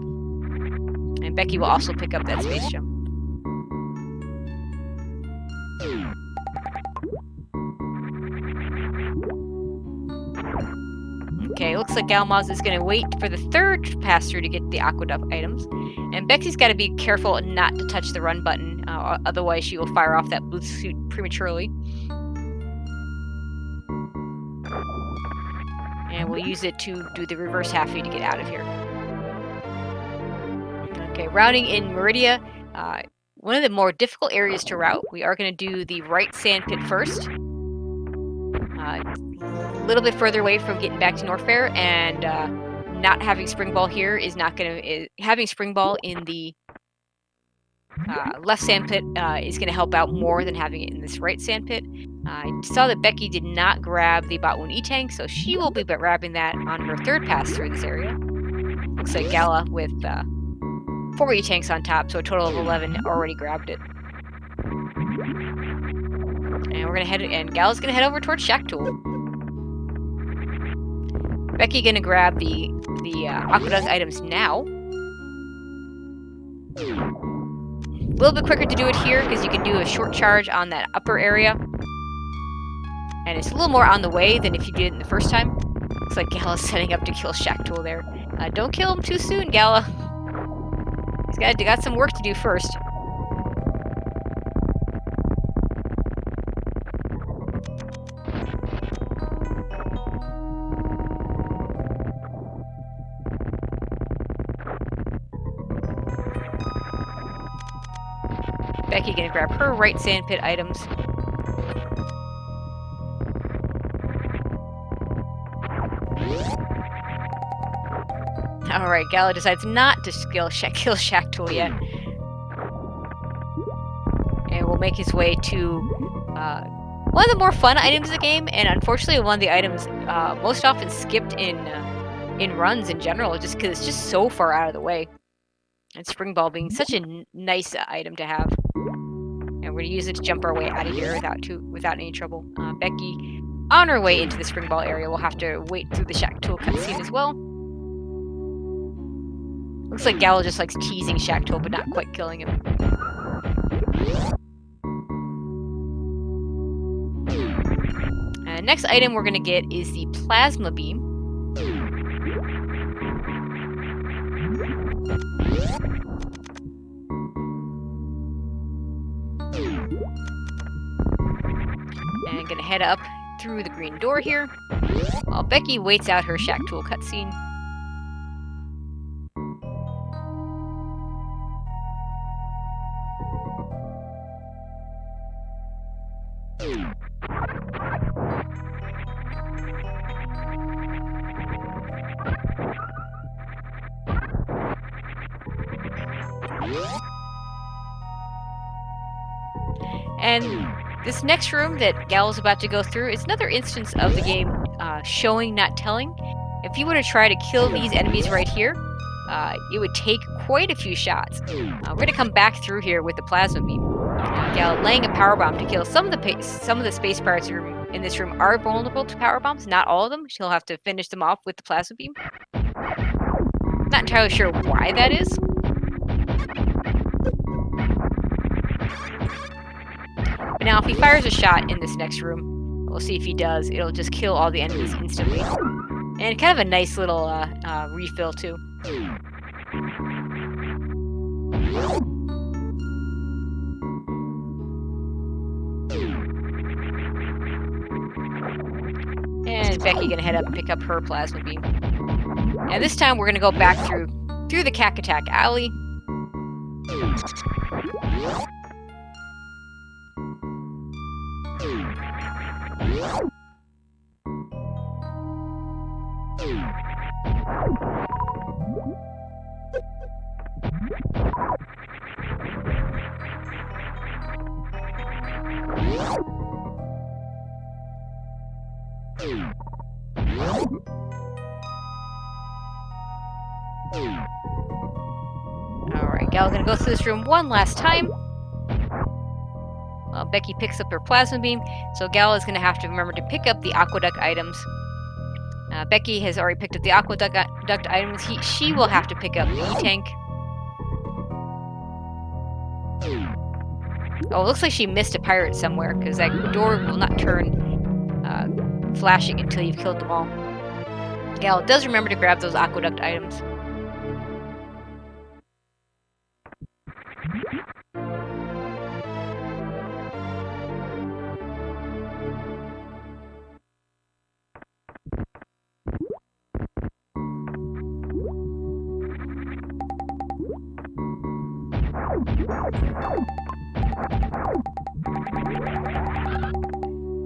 And Becky will also pick up that space jump. Okay, looks like Galamoz is going to wait for the third pass-through to get the aqueduct items. And Becky's got to be careful not to touch the run button, otherwise she will fire off that blue suit prematurely. And we'll use it to do the reverse halfie to get out of here. Okay, routing in Meridia, one of the more difficult areas to route. We are going to do the right sand pit first. A little bit further away from getting back to Norfair, and not having Spring Ball here is not going to... having Spring Ball in the left sand pit is going to help out more than having it in this right sand pit. I saw that Becky did not grab the Baoon E-Tank, so she will be grabbing that on her third pass through this area. Looks like Gala with 4 E-Tanks on top, so a total of 11 already grabbed it. And we're gonna head, and Gala's gonna head over towards Shack Tool. Becky gonna grab the aqueduct items now. A little bit quicker to do it here because you can do a short charge on that upper area. And it's a little more on the way than if you did it in the first time. Looks like Gala's setting up to kill Shacktool there. Don't kill him too soon, Gala. He's got some work to do first. Becky gonna grab her right sandpit items. Alright, Gala decides not to kill Shacktool yet. And will make his way to one of the more fun items of the game, and unfortunately one of the items most often skipped in runs in general, just because it's just so far out of the way. And Spring Ball being such a nice item to have. And we're going to use it to jump our way out of here without any trouble. Becky, on her way into the Spring Ball area, will have to wait through the Shacktool cutscene as well. Looks like Gala just likes teasing Shacktool, but not quite killing him. Next item we're going to get is the Plasma Beam. And gonna head up through the green door here, while Becky waits out her Shacktool cutscene. And this next room that Gal's about to go through is another instance of the game showing, not telling. If you were to try to kill these enemies right here, it would take quite a few shots. We're going to come back through here with the Plasma Beam. Gal laying a power bomb to kill some of the space pirates in this room are vulnerable to power bombs. Not all of them. She'll have to finish them off with the Plasma Beam. Not entirely sure why that is. But now if he fires a shot in this next room, we'll see if he does. It'll just kill all the enemies instantly. And kind of a nice little refill too. And Becky gonna head up and pick up her Plasma Beam. And this time we're gonna go back through the Cack-Attack Alley. Alright, Gal's gonna go through this room one last time. Becky picks up her Plasma Beam, so Gal is gonna have to remember to pick up the Aqueduct items. Becky has already picked up the Aqueduct items. She will have to pick up the E-Tank. Oh, it looks like she missed a pirate somewhere, because that door will not turn flashing until you've killed them all. Gal does remember to grab those Aqueduct items.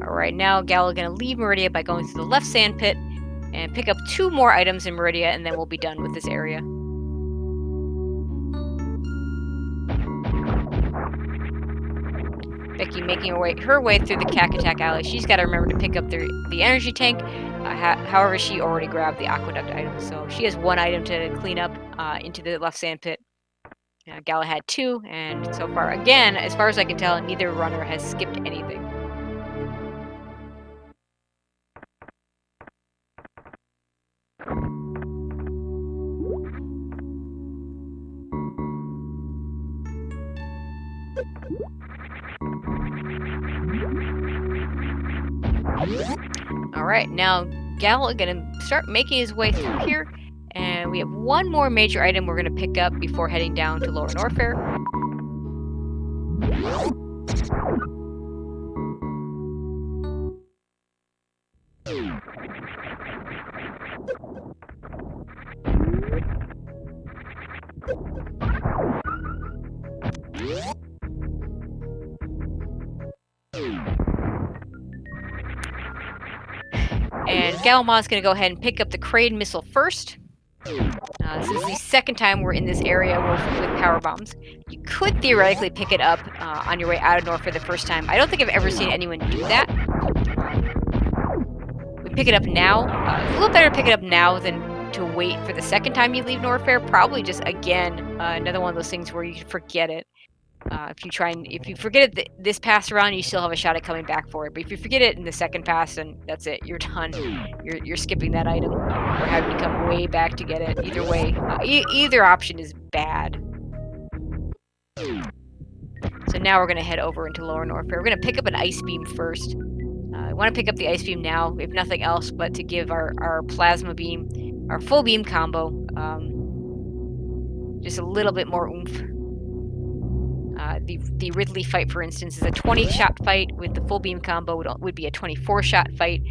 Alright, now Gal is going to leave Meridia by going through the left sand pit and pick up 2 more items in Meridia, and then we'll be done with this area. Becky making her way through the Cack-Attack Alley. She's got to remember to pick up the energy tank. However, she already grabbed the Aqueduct item, so she has 1 item to clean up into the left sand pit. Gala had 2, and so far, again, as far as I can tell, neither runner has skipped anything. Alright, now Gal is gonna start making his way through here, and we have one more major item we're gonna pick up before heading down to Lower Norfair. And Galamoz is going to go ahead and pick up the Crane missile first. This is the second time we're in this area with power bombs. You could theoretically pick it up on your way out of Norfair the first time. I don't think I've ever seen anyone do that. We pick it up now. It's a little better to pick it up now than to wait for the second time you leave Norfair. Probably just, again, another one of those things where you can forget it. If you forget it this pass around, you still have a shot at coming back for it. But if you forget it in the second pass, then that's it. You're done. You're skipping that item, or having to come way back to get it. Either way, either option is bad. So now we're gonna head over into Lower Norfair. We're gonna pick up an ice beam first. I want to pick up the ice beam now, if nothing else, but to give our plasma beam, our full beam combo, just a little bit more oomph. The Ridley fight, for instance, is a 20-shot fight. With the full beam combo, would be a 24-shot fight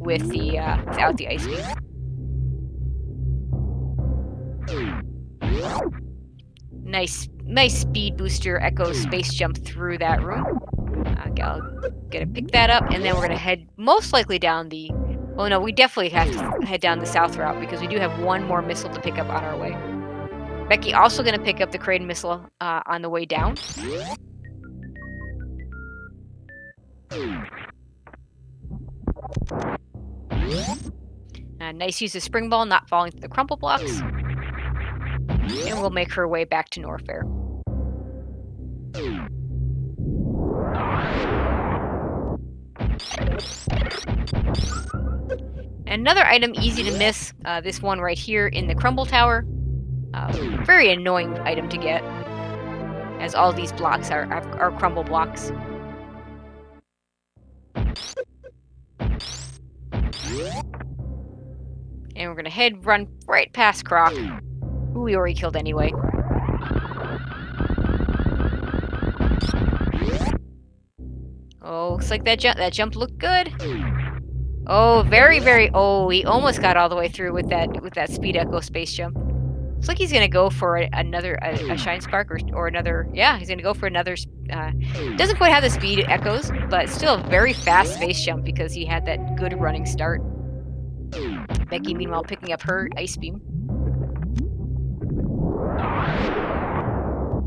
with the without the ice beam. Nice speed booster echo space jump through that room. Gonna pick that up, and then we're gonna head most likely down the. Well, no, we definitely have to head down the south route because we do have one more missile to pick up on our way. Becky also going to pick up the Crane missile on the way down. Nice use of spring ball, not falling through the crumple blocks. And we'll make her way back to Norfair. Another item easy to miss, this one right here in the crumble tower. Very annoying item to get, as all these blocks are crumble blocks. And we're gonna run right past Croc, who we already killed anyway. Oh, looks like that jump looked good. Oh, very. Oh, he almost got all the way through with that speed echo space jump. Looks like he's gonna go for another shine spark or another. Yeah, he's gonna go for another. Doesn't quite have the speed echoes, but still a very fast space jump because he had that good running start. Becky, meanwhile, picking up her ice beam,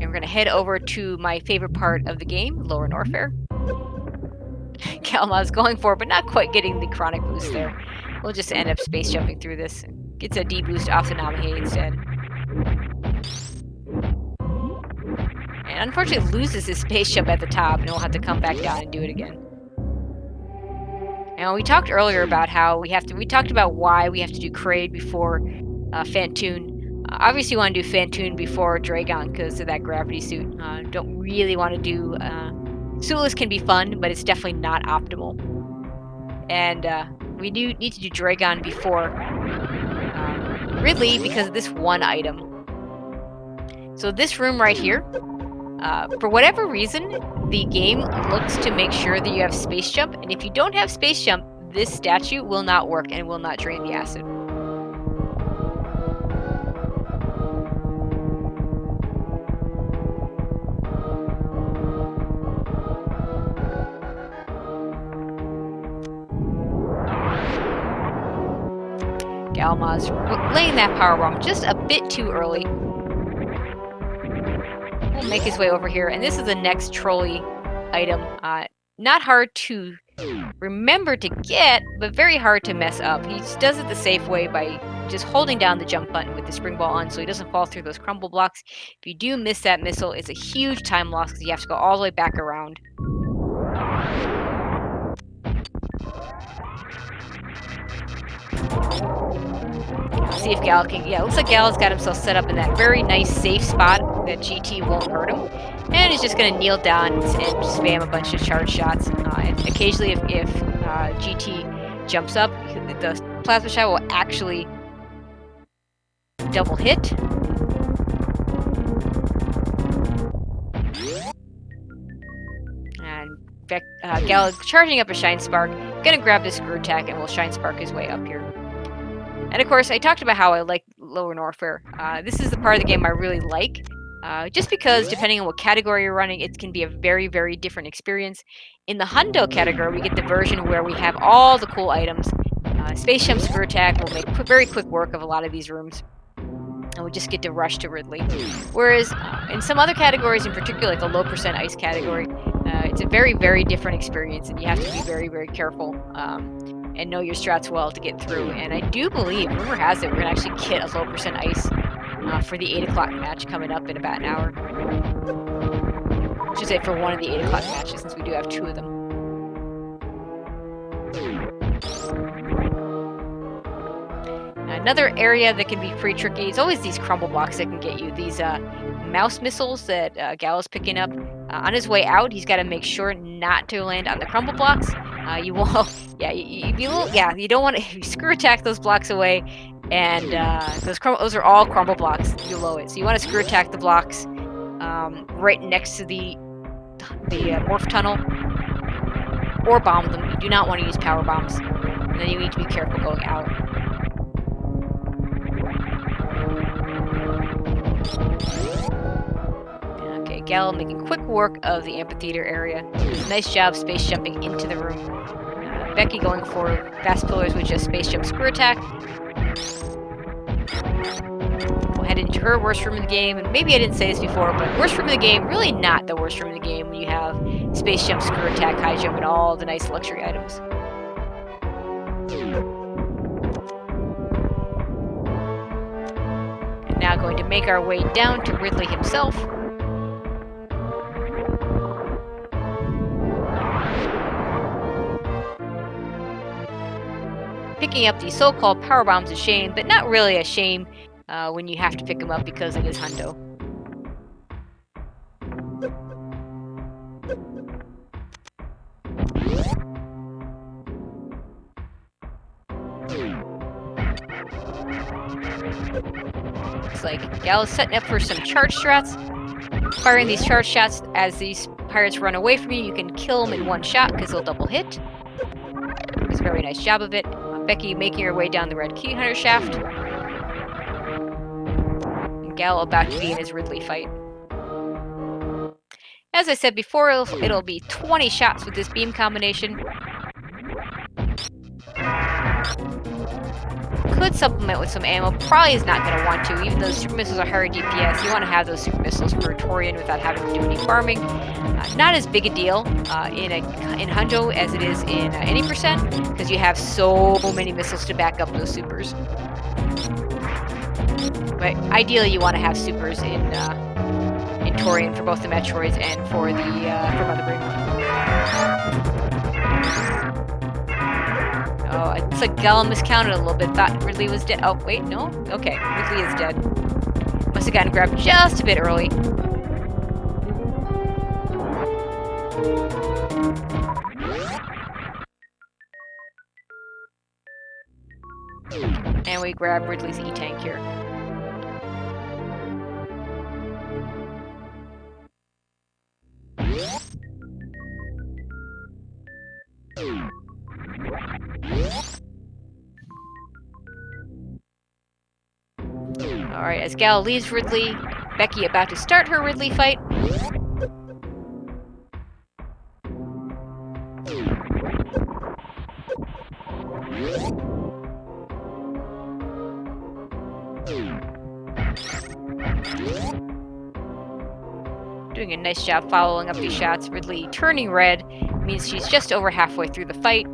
and we're gonna head over to my favorite part of the game, Lower Norfair. Galamoz going for it, but not quite getting the chronic boost there. We'll just end up space jumping through this. Gets a D boost off the Namahe instead. And unfortunately loses his space jump at the top, and we'll have to come back down and do it again. And we talked earlier about how we talked about why we have to do Kraid before Fantoon. Obviously you want to do Fantoon before Dragon because of that gravity suit. Don't really want to do... Suitless can be fun, but it's definitely not optimal. And we do need to do Dragon before Ridley because of this one item. So this room right here, for whatever reason, the game looks to make sure that you have space jump, and if you don't have space jump, this statue will not work and will not drain the acid. Galamoz laying that power bomb just a bit too early. We'll make his way over here, and this is the next trolley item. Not hard to remember to get, but very hard to mess up. He just does it the safe way by just holding down the jump button with the spring ball on so he doesn't fall through those crumble blocks. If you do miss that missile, it's a huge time loss because you have to go all the way back around. See if Gal can... Yeah, looks like Gal's got himself set up in that very nice safe spot that GT won't hurt him. And he's just going to kneel down and spam a bunch of charge shots. And occasionally, if GT jumps up, the plasma shot will actually double hit. And Gal charging up a Shine Spark, gonna grab this Screw Attack and will Shine Spark his way up here. And of course, I talked about how I like Lower Norfair. This is the part of the game I really like, just because depending on what category you're running, it can be a very, very different experience. In the Hundo category, we get the version where we have all the cool items. Space Jump Screw Attack will make very quick work of a lot of these rooms. And we just get to rush to Ridley. Whereas in some other categories, in particular like the low percent ice category, it's a very, very different experience, and you have to be very, very careful and know your strats well to get through. And I do believe, rumor has it, we're going to actually get a low percent ice for the 8 o'clock match coming up in about an hour. I should say for one of the 8 o'clock matches, since we do have 2 of them. Another area that can be pretty tricky is always these crumble blocks that can get you. These mouse missiles that Gal's picking up. On his way out, he's got to make sure not to land on the crumble blocks. You won't, you don't want to screw attack those blocks away, and those are all crumble blocks below it. So you want to screw attack the blocks right next to the morph tunnel, or bomb them. You do not want to use power bombs, and then you need to be careful going out. Okay, Gal making quick work of the amphitheater area. Nice job space jumping into the room. Becky going for fast pillars with just space jump screw attack. We'll head into her worst room in the game, and maybe I didn't say this before, but worst room in the game, really not the worst room in the game when you have space jump, screw attack, high jump, and all the nice luxury items. And now going to make our way down to Ridley himself. Picking up these so-called power bombs is a shame, but not really a shame when you have to pick them up because it is Hundo. Looks like Gal is setting up for some charge strats. Firing these charge shots as these pirates run away from you, you can kill them in one shot because they'll double hit. It's a very nice job of it. Becky making her way down the red key hunter shaft. And Gal about to be in his Ridley fight. As I said before, it'll be 20 shots with this beam combination. Could supplement with some ammo. Probably is not going to want to, even though super missiles are higher DPS. You want to have those super missiles for Torian without having to do any farming. Not as big a deal in Hundo as it is in any percent, because you have so many missiles to back up those supers. But ideally, you want to have supers in Torian for both the Metroids and for the for Mother Brain. Oh, it's like Gal miscounted a little bit. Thought Ridley was dead. Oh, wait, no? Okay, Ridley is dead. Must have gotten grabbed just a bit early. And we grab Ridley's E-Tank here. Alright, as Gal leaves Ridley, Becky about to start her Ridley fight. Doing a nice job following up these shots. Ridley turning red means she's just over halfway through the fight.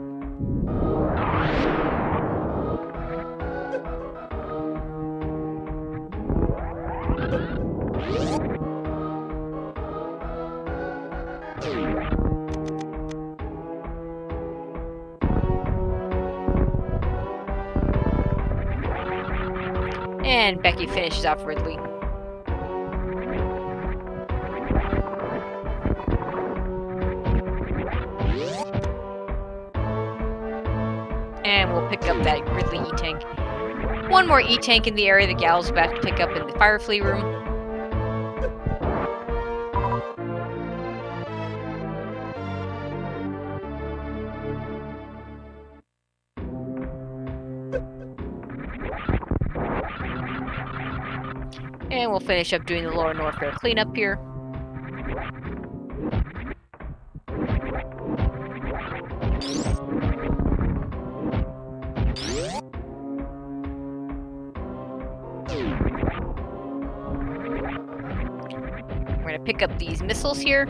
And Becky finishes off Ridley. And we'll pick up that Ridley E-Tank. One more E-Tank in the area that Gal's about to pick up in the Fire Flea room. And we'll finish up doing the Lower Norfair cleanup here. We're going to pick up these missiles here.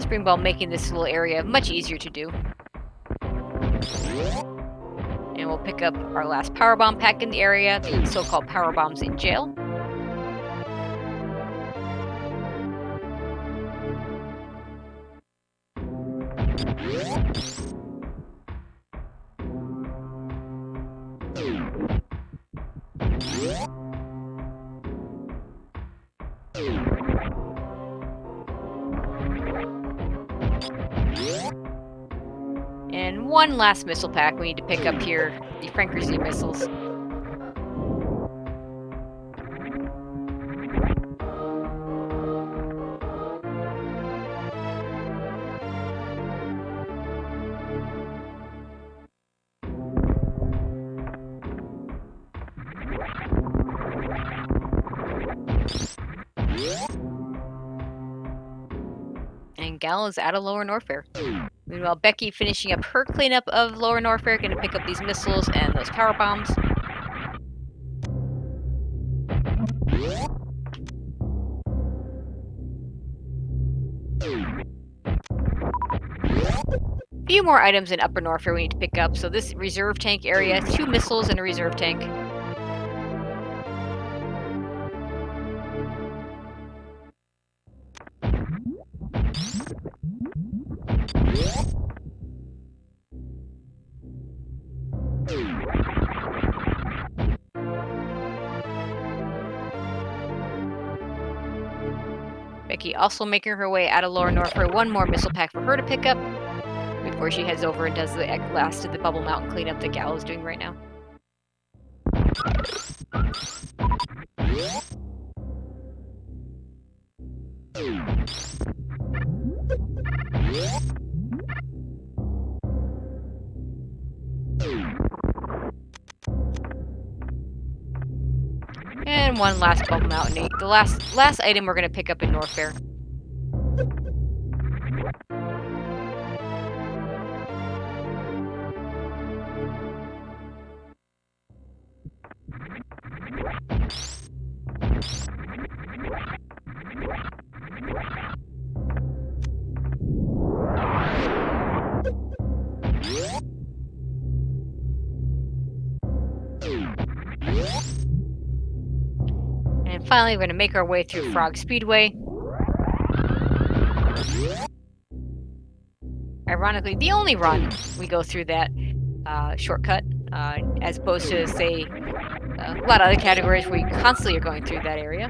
Spring Ball making this little area much easier to do. And we'll pick up our last power bomb pack in the area, the so-called power bombs in jail. And one last missile pack we need to pick up here, the Franker Z missiles. And Gal is out of Lower Norfair. Meanwhile, Becky finishing up her cleanup of Lower Norfair, going to pick up these missiles and those power bombs. A few more items in Upper Norfair we need to pick up. So this reserve tank area, 2 missiles and a reserve tank. Becky also making her way out of Lower Norfair. One more missile pack for her to pick up before she heads over and does the last of the Bubble Mountain cleanup that Gal is doing right now. And one last Bubble Mountain. The last item we're going to pick up in Norfair. And finally, we're going to make our way through Frog Speedway. Ironically, the only run we go through that shortcut, as opposed to, say, a lot of other categories where you constantly are going through that area.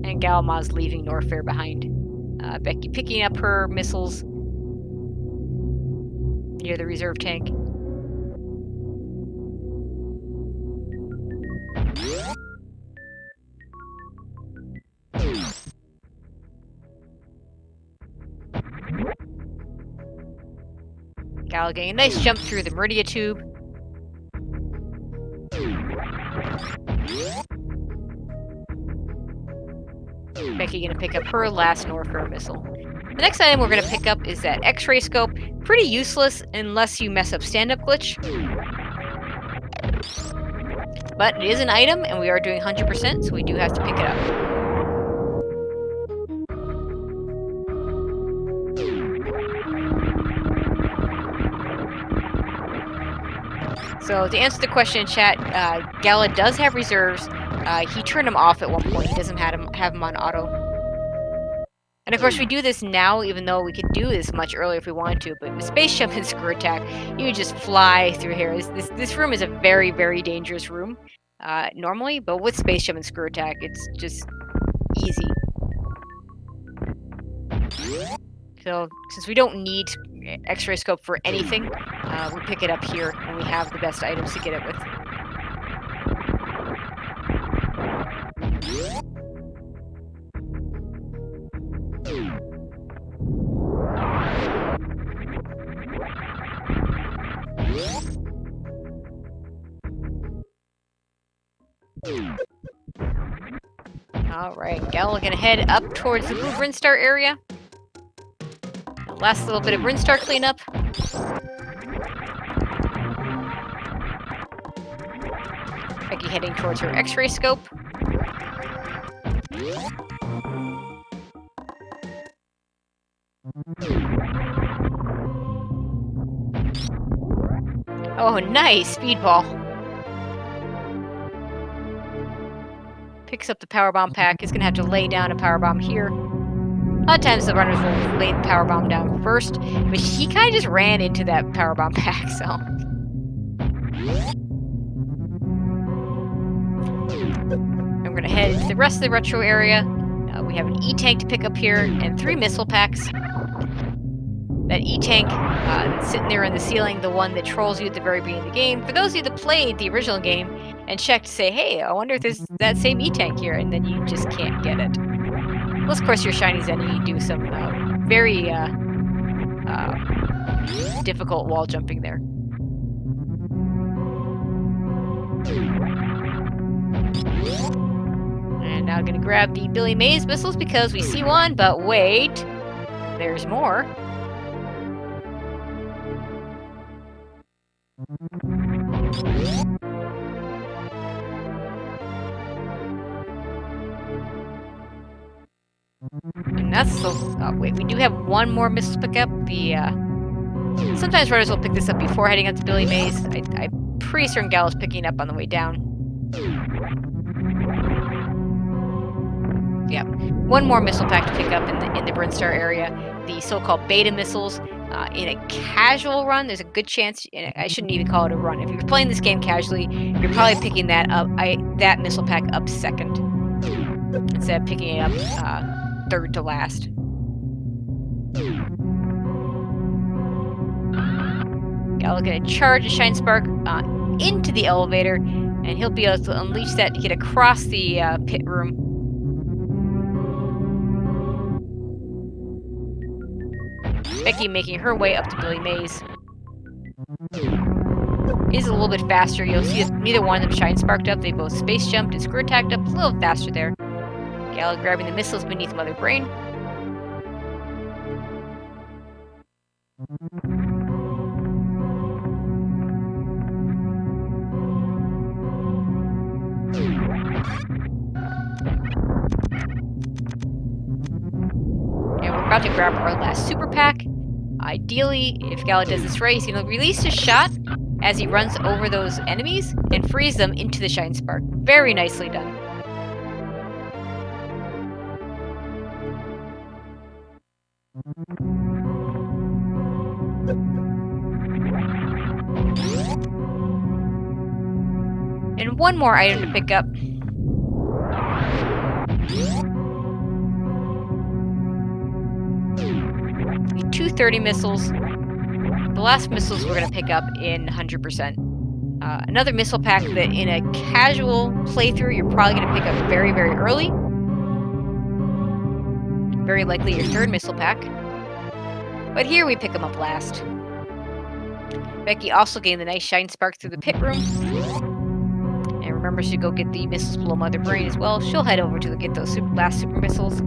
And Galamoz leaving Norfair behind. Becky picking up her missiles near the reserve tank. Gal getting a nice jump through the Meridia tube. Becky gonna pick up her last Norfair missile. The next item we're gonna pick up is that X-ray scope. Pretty useless unless you mess up stand-up glitch. But it is an item, and we are doing 100%, so we do have to pick it up. So to answer the question in chat, Gala does have reserves. He turned them off at one point. He doesn't have them on auto. And of course, we do this now, even though we could do this much earlier if we wanted to. But with Space Jump and Screw Attack, you would just fly through here. This room is a very, very dangerous room normally, but with Space Jump and Screw Attack, it's just easy. So, since we don't need X-ray scope for anything, we pick it up here, and we have the best items to get it with. Alright, Gal gonna head up towards the blue Brinstar area. Last little bit of Brinstar cleanup. Becky heading towards her X-ray scope. Oh, nice! Speedball. Picks up the power bomb pack. Is gonna have to lay down a power bomb here. A lot of times the runners will lay the power bomb down first, but he kind of just ran into that power bomb pack, so. I'm gonna head into the rest of the retro area. We have an E-tank to pick up here and 3 missile packs. That E-tank that's sitting there in the ceiling, the one that trolls you at the very beginning of the game. For those of you that played the original game and checked to say, hey, I wonder if there's that same E-tank here, and then you just can't get it. Plus, of course, your shiny Zenny do some very difficult wall jumping there. And now I'm going to grab the Billy Mays missiles because we see one, but wait, there's more. And that's the... Oh, wait, we do have one more missile to pick up. Sometimes runners will pick this up before heading up to Billy Mays. I'm pretty certain Gal is picking it up on the way down. Yeah, one more missile pack to pick up in the Brinstar area. The so-called beta missiles. In a casual run, there's a good chance... I shouldn't even call it a run. If you're playing this game casually, you're probably picking that up, that missile pack up second, instead of picking it up third to last. Gal gonna charge a Shine Spark into the elevator, and he'll be able to unleash that to get across the pit room. Becky making her way up to Billy Mays. Is a little bit faster. You'll see neither one of them Shine Sparked up. They both space jumped and Screw Attacked up. A little faster there. Gal grabbing the missiles beneath Mother Brain. And we're about to grab our last super pack. Ideally, if Gal does this right, he'll release a shot as he runs over those enemies and freeze them into the Shine Spark. Very nicely done. And one more item to pick up. 230 missiles. The last missiles we're going to pick up in 100%. Another missile pack that in a casual playthrough you're probably going to pick up very, very early. Very likely your third missile pack. But here we pick them up last. Becky also gained the nice Shine Spark through the pit room. And remember, she go get the missiles below Mother Brain as well. She'll head over to get those last super missiles.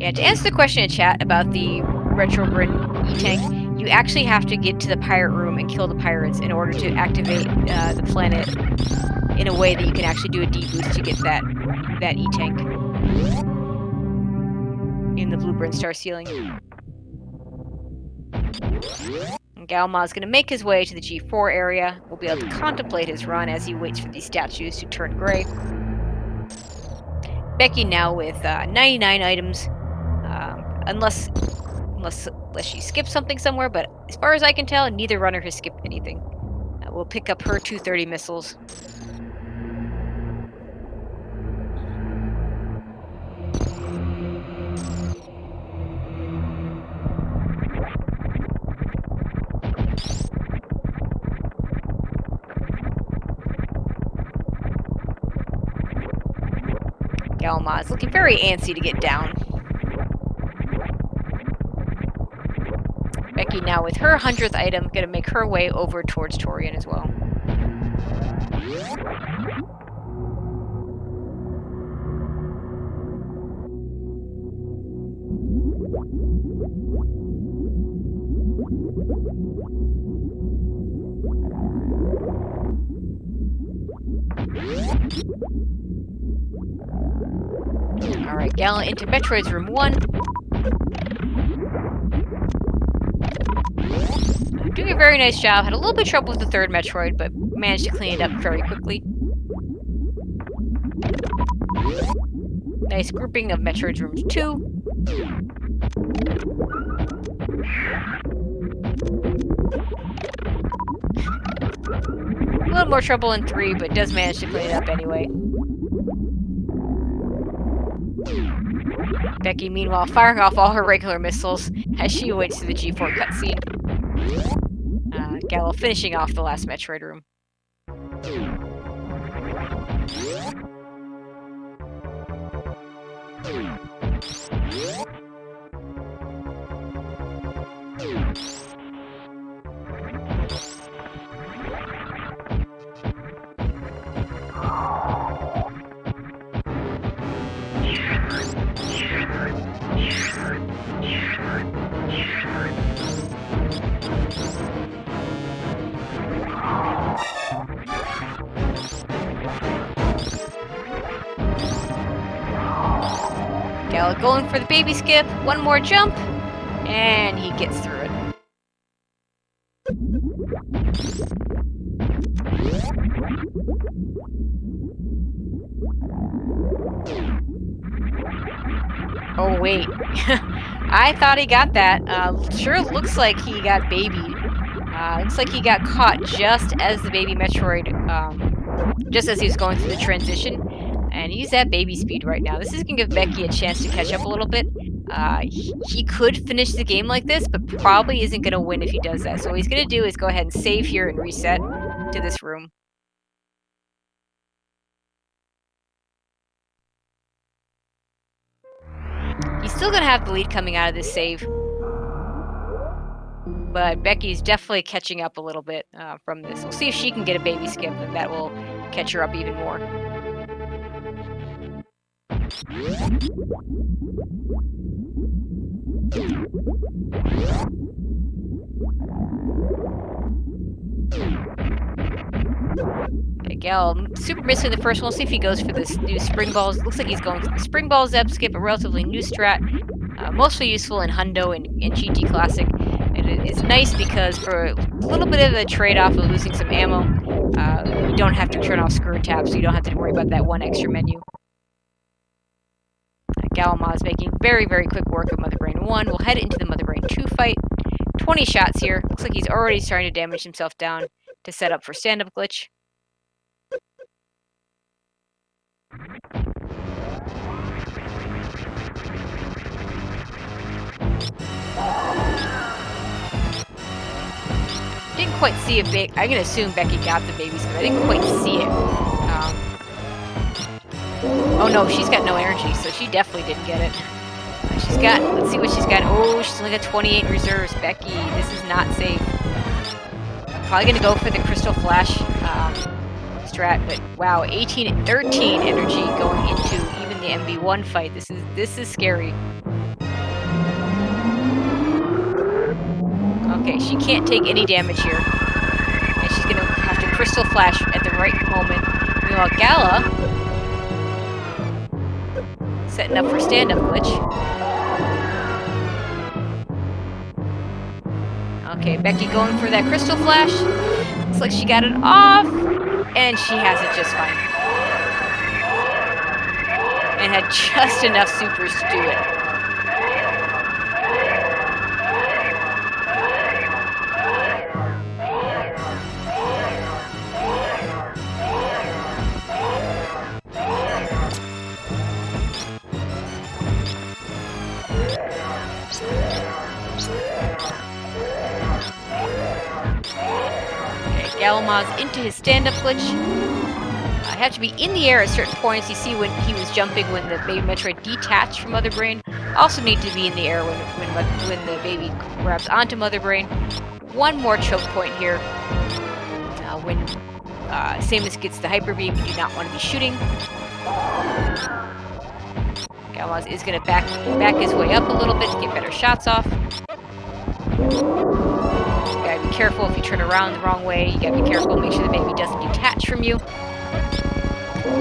Yeah, to answer the question in chat about the Retro Brin E-Tank, you actually have to get to the pirate room and kill the pirates in order to activate the planet in a way that you can actually do a deboost to get that E-Tank in the Blue Brinstar ceiling. And Galamoz is going to make his way to the G4 area. We'll be able to contemplate his run as he waits for these statues to turn gray. Becky now with 99 items, unless she skips something somewhere, but as far as I can tell, neither runner has skipped anything. We'll pick up her 230 missiles. Galamoz looking very antsy to get down. Becky now with her 100th item, gonna make her way over towards Torian as well. Alright, Gala into Metroid's room 1. Doing a very nice job. Had a little bit of trouble with the third Metroid, but managed to clean it up very quickly. Nice grouping of Metroid's rooms 2. A little more trouble in 3, but does manage to clean it up anyway. Becky, meanwhile, firing off all her regular missiles as she awaits the G4 cutscene. Gala finishing off the last Metroid room. Gala going for the baby skip, one more jump, and he gets through it. Oh wait, I thought he got that. Sure looks like he got babied. Looks like he got caught just as the baby Metroid, just as he was going through the transition. And he's at baby speed right now. This is going to give Becky a chance to catch up a little bit. He could finish the game like this, but probably isn't going to win if he does that. So what he's going to do is go ahead and save here and reset to this room. He's still going to have the lead coming out of this save. But Becky's definitely catching up a little bit from this. We'll see if she can get a baby skip, and that will catch her up even more. Okay, Gal, super missing the first one. We'll see if he goes for this new spring balls. Looks like he's going for the spring ball zap skip, a relatively new strat. Mostly useful in Hundo and GT Classic. And it's nice because for a little bit of a trade-off of losing some ammo, you don't have to turn off screw tabs, so you don't have to worry about that one extra menu. Galamoz making very, very quick work of Mother Brain 1. We'll head into the Mother Brain 2 fight. 20 shots here. Looks like he's already starting to damage himself down to set up for stand-up glitch. Didn't quite see if I'm gonna assume Becky got the baby skip. I didn't quite see it. Oh no, she's got no energy, so she definitely didn't get it. She's got, let's see what she's got. Oh, she's only got 28 reserves. Becky, this is not safe. Probably gonna go for the Crystal Flash strat, but wow, 13 energy going into even the MB1 fight. This is scary. Okay, she can't take any damage here. And she's gonna have to Crystal Flash at the right moment. Meanwhile, Gala setting up for stand-up glitch. Okay, Becky going for that crystal flash. Looks like she got it off, and she has it just fine. And had just enough supers to do it. Okay, Galamoz into his stand-up glitch. I have to be in the air at certain points. You see when he was jumping when the baby Metroid detached from Mother Brain. Also need to be in the air when the baby grabs onto Mother Brain. One more choke point here. When Samus gets the Hyper Beam, you do not want to be shooting. Galamoz is going to back his way up a little bit to get better shots off. You gotta be careful if you turn around the wrong way. You gotta be careful, make sure the baby doesn't detach from you.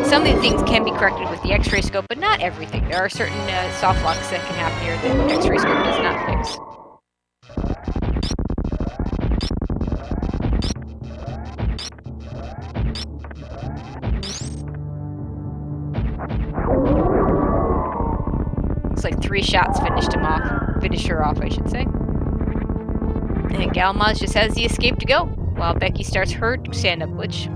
Some of these things can be corrected with the X-ray scope, but not everything. There are certain soft locks that can happen here that the X-ray scope does not fix. Looks like 3 shots finished her off, I should say. And Galamoz just has the escape to go, while Becky starts her stand-up glitch.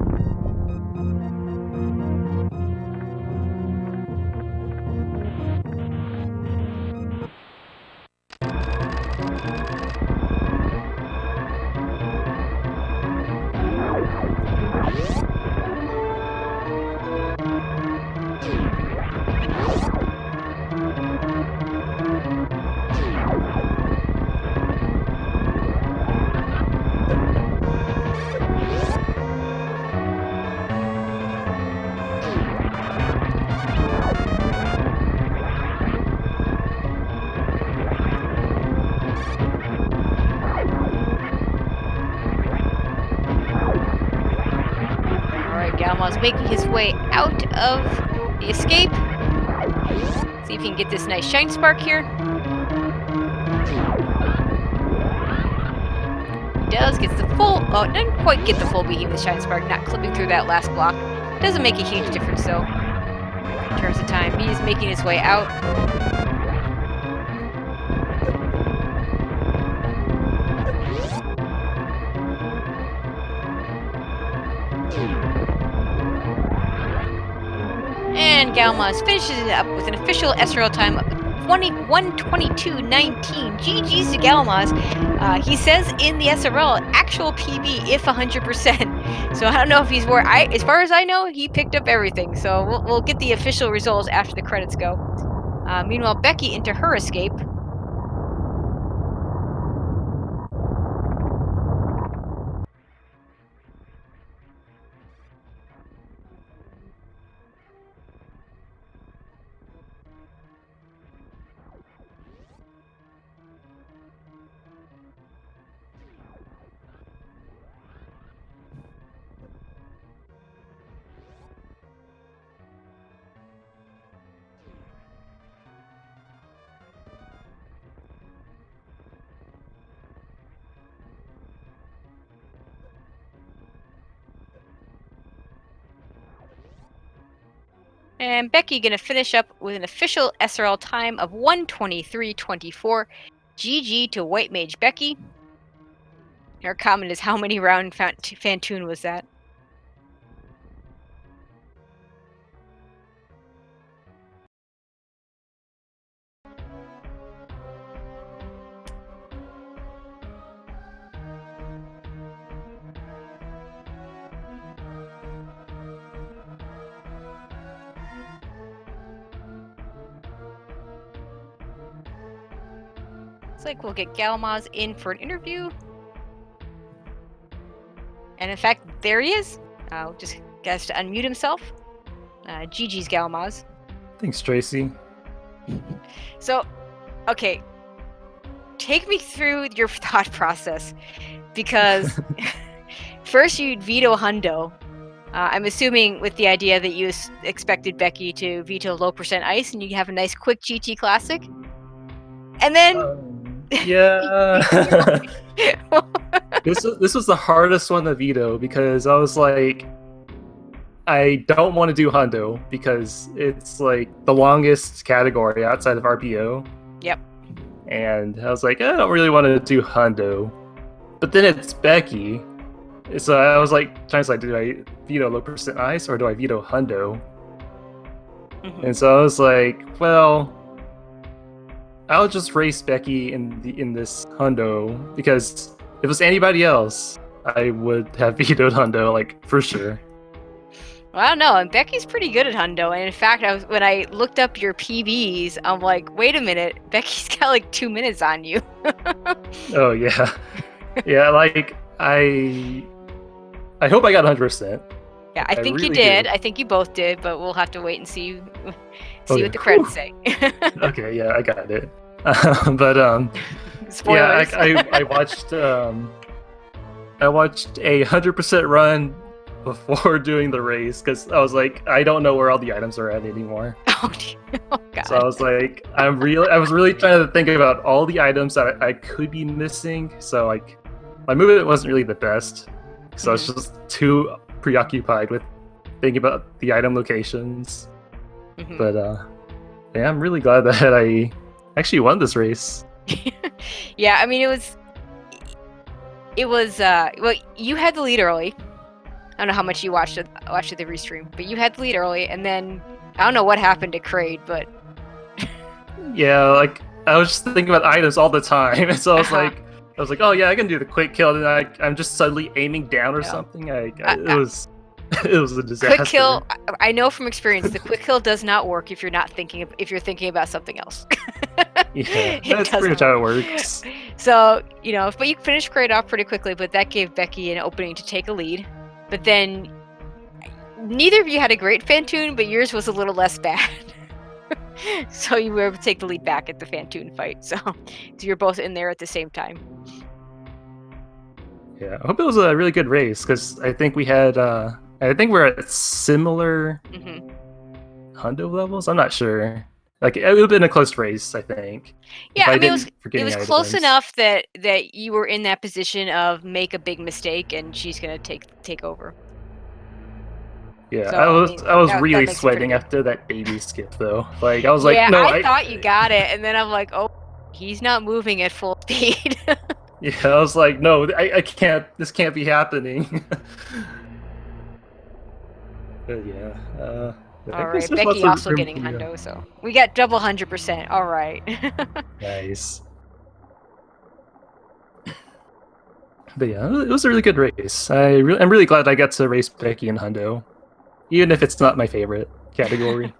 Galamoz making his way out of the escape. See if he can get this nice shine spark here. He does, gets the full, doesn't quite get the full beam with shine spark, not clipping through that last block. Doesn't make a huge difference though, in terms of time. He is making his way out. And Galamoz finishes it up with an official SRL time of 1:22:19. GG's to Galamoz. He says in the SRL, actual PB if 100%. So I don't know if he's where as far as I know, he picked up everything. So we'll get the official results after the credits go. Meanwhile, Becky into her escape. And Becky gonna finish up with an official SRL time of 1:23:24. GG to WhiteMageBecky. Her comment is, how many round Fantoon was that? Looks like we'll get Galamoz in for an interview. And in fact, there he is. Just has to unmute himself. GG's Galamoz. Thanks, Tracy. So, okay. Take me through your thought process. Because first you'd veto Hundo. I'm assuming with the idea that you expected Becky to veto low percent ice and you have a nice quick GT classic. And then Yeah. This was the hardest one to veto because I was like, I don't want to do Hundo because it's like the longest category outside of RPO. Yep. And I was like, I don't really want to do Hundo. But then it's Becky. So I was like, trying to decide, do I veto low percent ice or do I veto Hundo? And so I was like, well, I'll just race Becky in this Hundo because if it was anybody else, I would have vetoed Hundo, like for sure. Well, I don't know. And Becky's pretty good at Hundo. And in fact, when I looked up your PBs, I'm like, wait a minute, Becky's got like 2 minutes on you. Oh yeah, yeah. Like I hope I got 100%. Yeah, I think really you did. I think you both did, but we'll have to wait and see what the credits say. Okay, yeah, I got it. But spoilers. Yeah, I watched I watched a 100% run before doing the race because I was like, I don't know where all the items are at anymore. Oh God. So I was like, I was really trying to think about all the items that I could be missing. So like, my movement wasn't really the best, so I was just too preoccupied with thinking about the item locations. But yeah, I'm really glad that I actually won this race. Yeah, I mean it was well, you had the lead early. I don't know how much you watched the restream, but you had the lead early, and then I don't know what happened to Kraid, but yeah, like I was just thinking about items all the time, and so I was like, oh yeah, I can do the quick kill, and I'm just suddenly aiming down or something. It was a disaster. Quick kill, I know from experience, the quick kill does not work if you're thinking about something else. Yeah, that's pretty much how it works. So but you finished Kraid off pretty quickly, but that gave Becky an opening to take a lead. But then neither of you had a great Fantoon, but yours was a little less bad. So you were able to take the lead back at the Fantoon fight. So you're both in there at the same time. Yeah, I hope it was a really good race because I think we had, I think we're at similar Hundo levels. I'm not sure. Like it would have been a close race, I think. Yeah, I mean it was close enough that you were in that position of make a big mistake and she's gonna take over. Yeah, so, I was really sweating after that baby skip though. Like I was like, yeah, no, I thought you got it, and then I'm like, oh, he's not moving at full speed. Yeah, I was like, no, I can't. This can't be happening. But yeah. All right, Becky also getting Hundo, so we got double 100%. All right. Nice. But yeah, it was a really good race. I'm really glad I got to race Becky and Hundo, even if it's not my favorite category.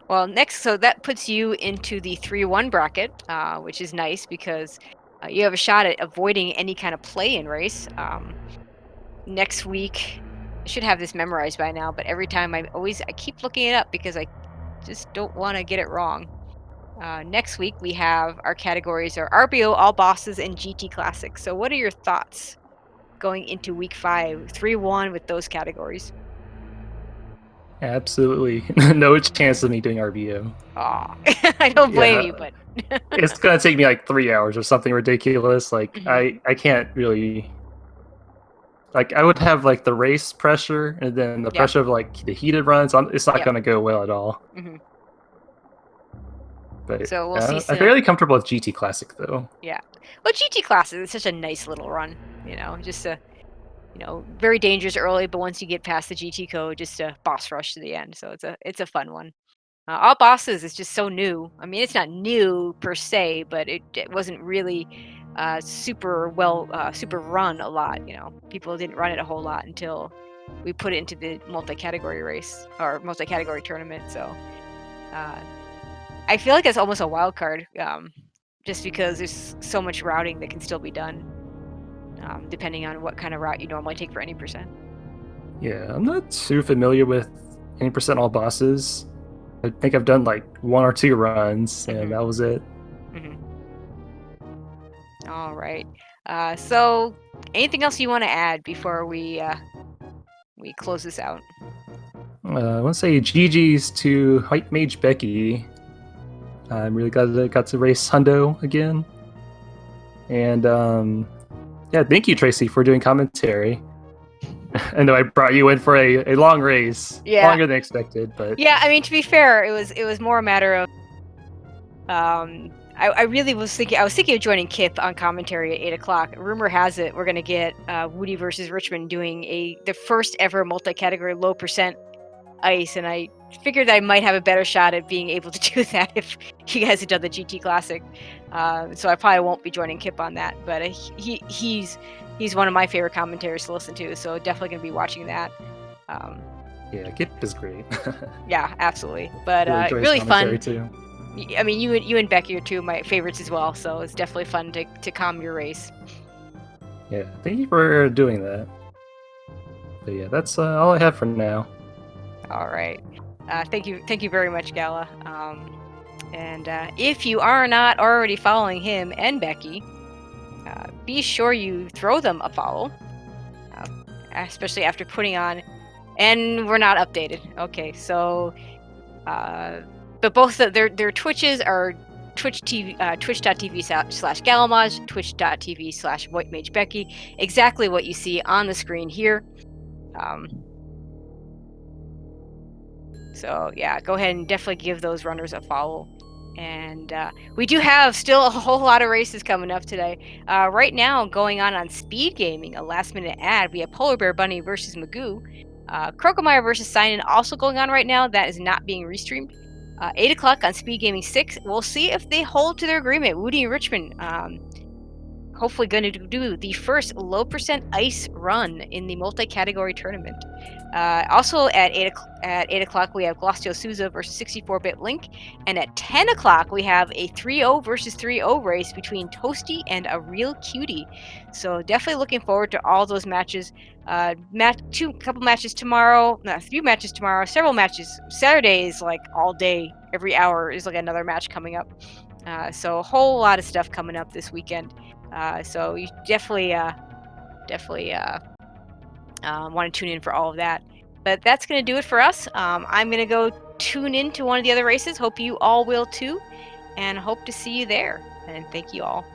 Well, next, so that puts you into the 3-1 bracket, which is nice because you have a shot at avoiding any kind of play-in race. Next week, I should have this memorized by now, but every time I keep looking it up because I just don't want to get it wrong. Next week we have our categories are RBO, All Bosses, and GT Classics. So what are your thoughts going into week 5, 3-1 with those categories? Absolutely no chance of me doing RBO. Aw, I don't blame you, but it's gonna take me like 3 hours or something ridiculous. Like I can't really. Like I would have like the race pressure and then the pressure of like the heated runs. It's not going to go well at all. But so we'll see. I'm fairly comfortable with GT Classic though. Yeah, well, GT Classic is such a nice little run. Just a very dangerous early, but once you get past the GT code, just a boss rush to the end. So it's a fun one. All Bosses is just so new. I mean, it's not new per se, but it wasn't really super run a lot. People didn't run it a whole lot until we put it into the multi-category race or multi-category tournament. So I feel like it's almost a wild card, just because there's so much routing that can still be done, depending on what kind of route you normally take for any percent. Yeah, I'm not too familiar with any percent All Bosses. I think I've done like 1 or 2 runs, and that was it. All right. So, anything else you want to add before we close this out? I want to say GG's to WhiteMageBecky. I'm really glad that I got to race Hundo again. And yeah, thank you, Tracy, for doing commentary. I know I brought you in for a long race, Yeah. longer than expected, but Yeah, I mean, to be fair, it was more a matter of I really was thinking of joining Kip on commentary at 8 o'clock. Rumor has it we're gonna get Woody versus Richmond doing the first ever multi-category low percent ice, and I figured I might have a better shot at being able to do that if you guys had done the GT Classic. So I probably won't be joining Kip on that, but he's one of my favorite commentators to listen to, so definitely gonna be watching that. yeah, Kip is great. Yeah, absolutely. But Really enjoy his really commentary fun. too. I mean, you and Becky are two of my favorites as well, so it's definitely fun to calm your race. Yeah, thank you for doing that. But yeah, that's all I have for now. All right. Thank you very much, Gala. And if you are not already following him and Becky, be sure you throw them a follow, especially after putting on. And we're not updated. Okay, so, but both their Twitches are twitch.tv/Galamoz, twitch.tv/WhiteMageBecky. Exactly what you see on the screen here. So yeah, go ahead and definitely give those runners a follow. And we do have still a whole lot of races coming up today. Right now, going on SpeedGaming, a last-minute ad, we have Polar Bear Bunny versus Magoo. Crocomire versus Sign-In also going on right now. That is not being restreamed. 8 o'clock on SpeedGaming 6. We'll see if they hold to their agreement. Woody and Richmond hopefully going to do the first low percent ice run in the multi-category tournament. Also at 8 o'clock we have Glostio Souza versus 64-bit Link, and at 10 o'clock we have a 3-0 versus 3-0 race between Toasty and a Real Cutie. So definitely looking forward to all those matches. Couple matches tomorrow, 3 matches tomorrow, several matches. Saturday is like all day, every hour is like another match coming up. So a whole lot of stuff coming up this weekend. So you definitely want to tune in for all of that. But that's going to do it for us. I'm going to go tune in to one of the other races. Hope you all will too, and hope to see you there. And thank you all.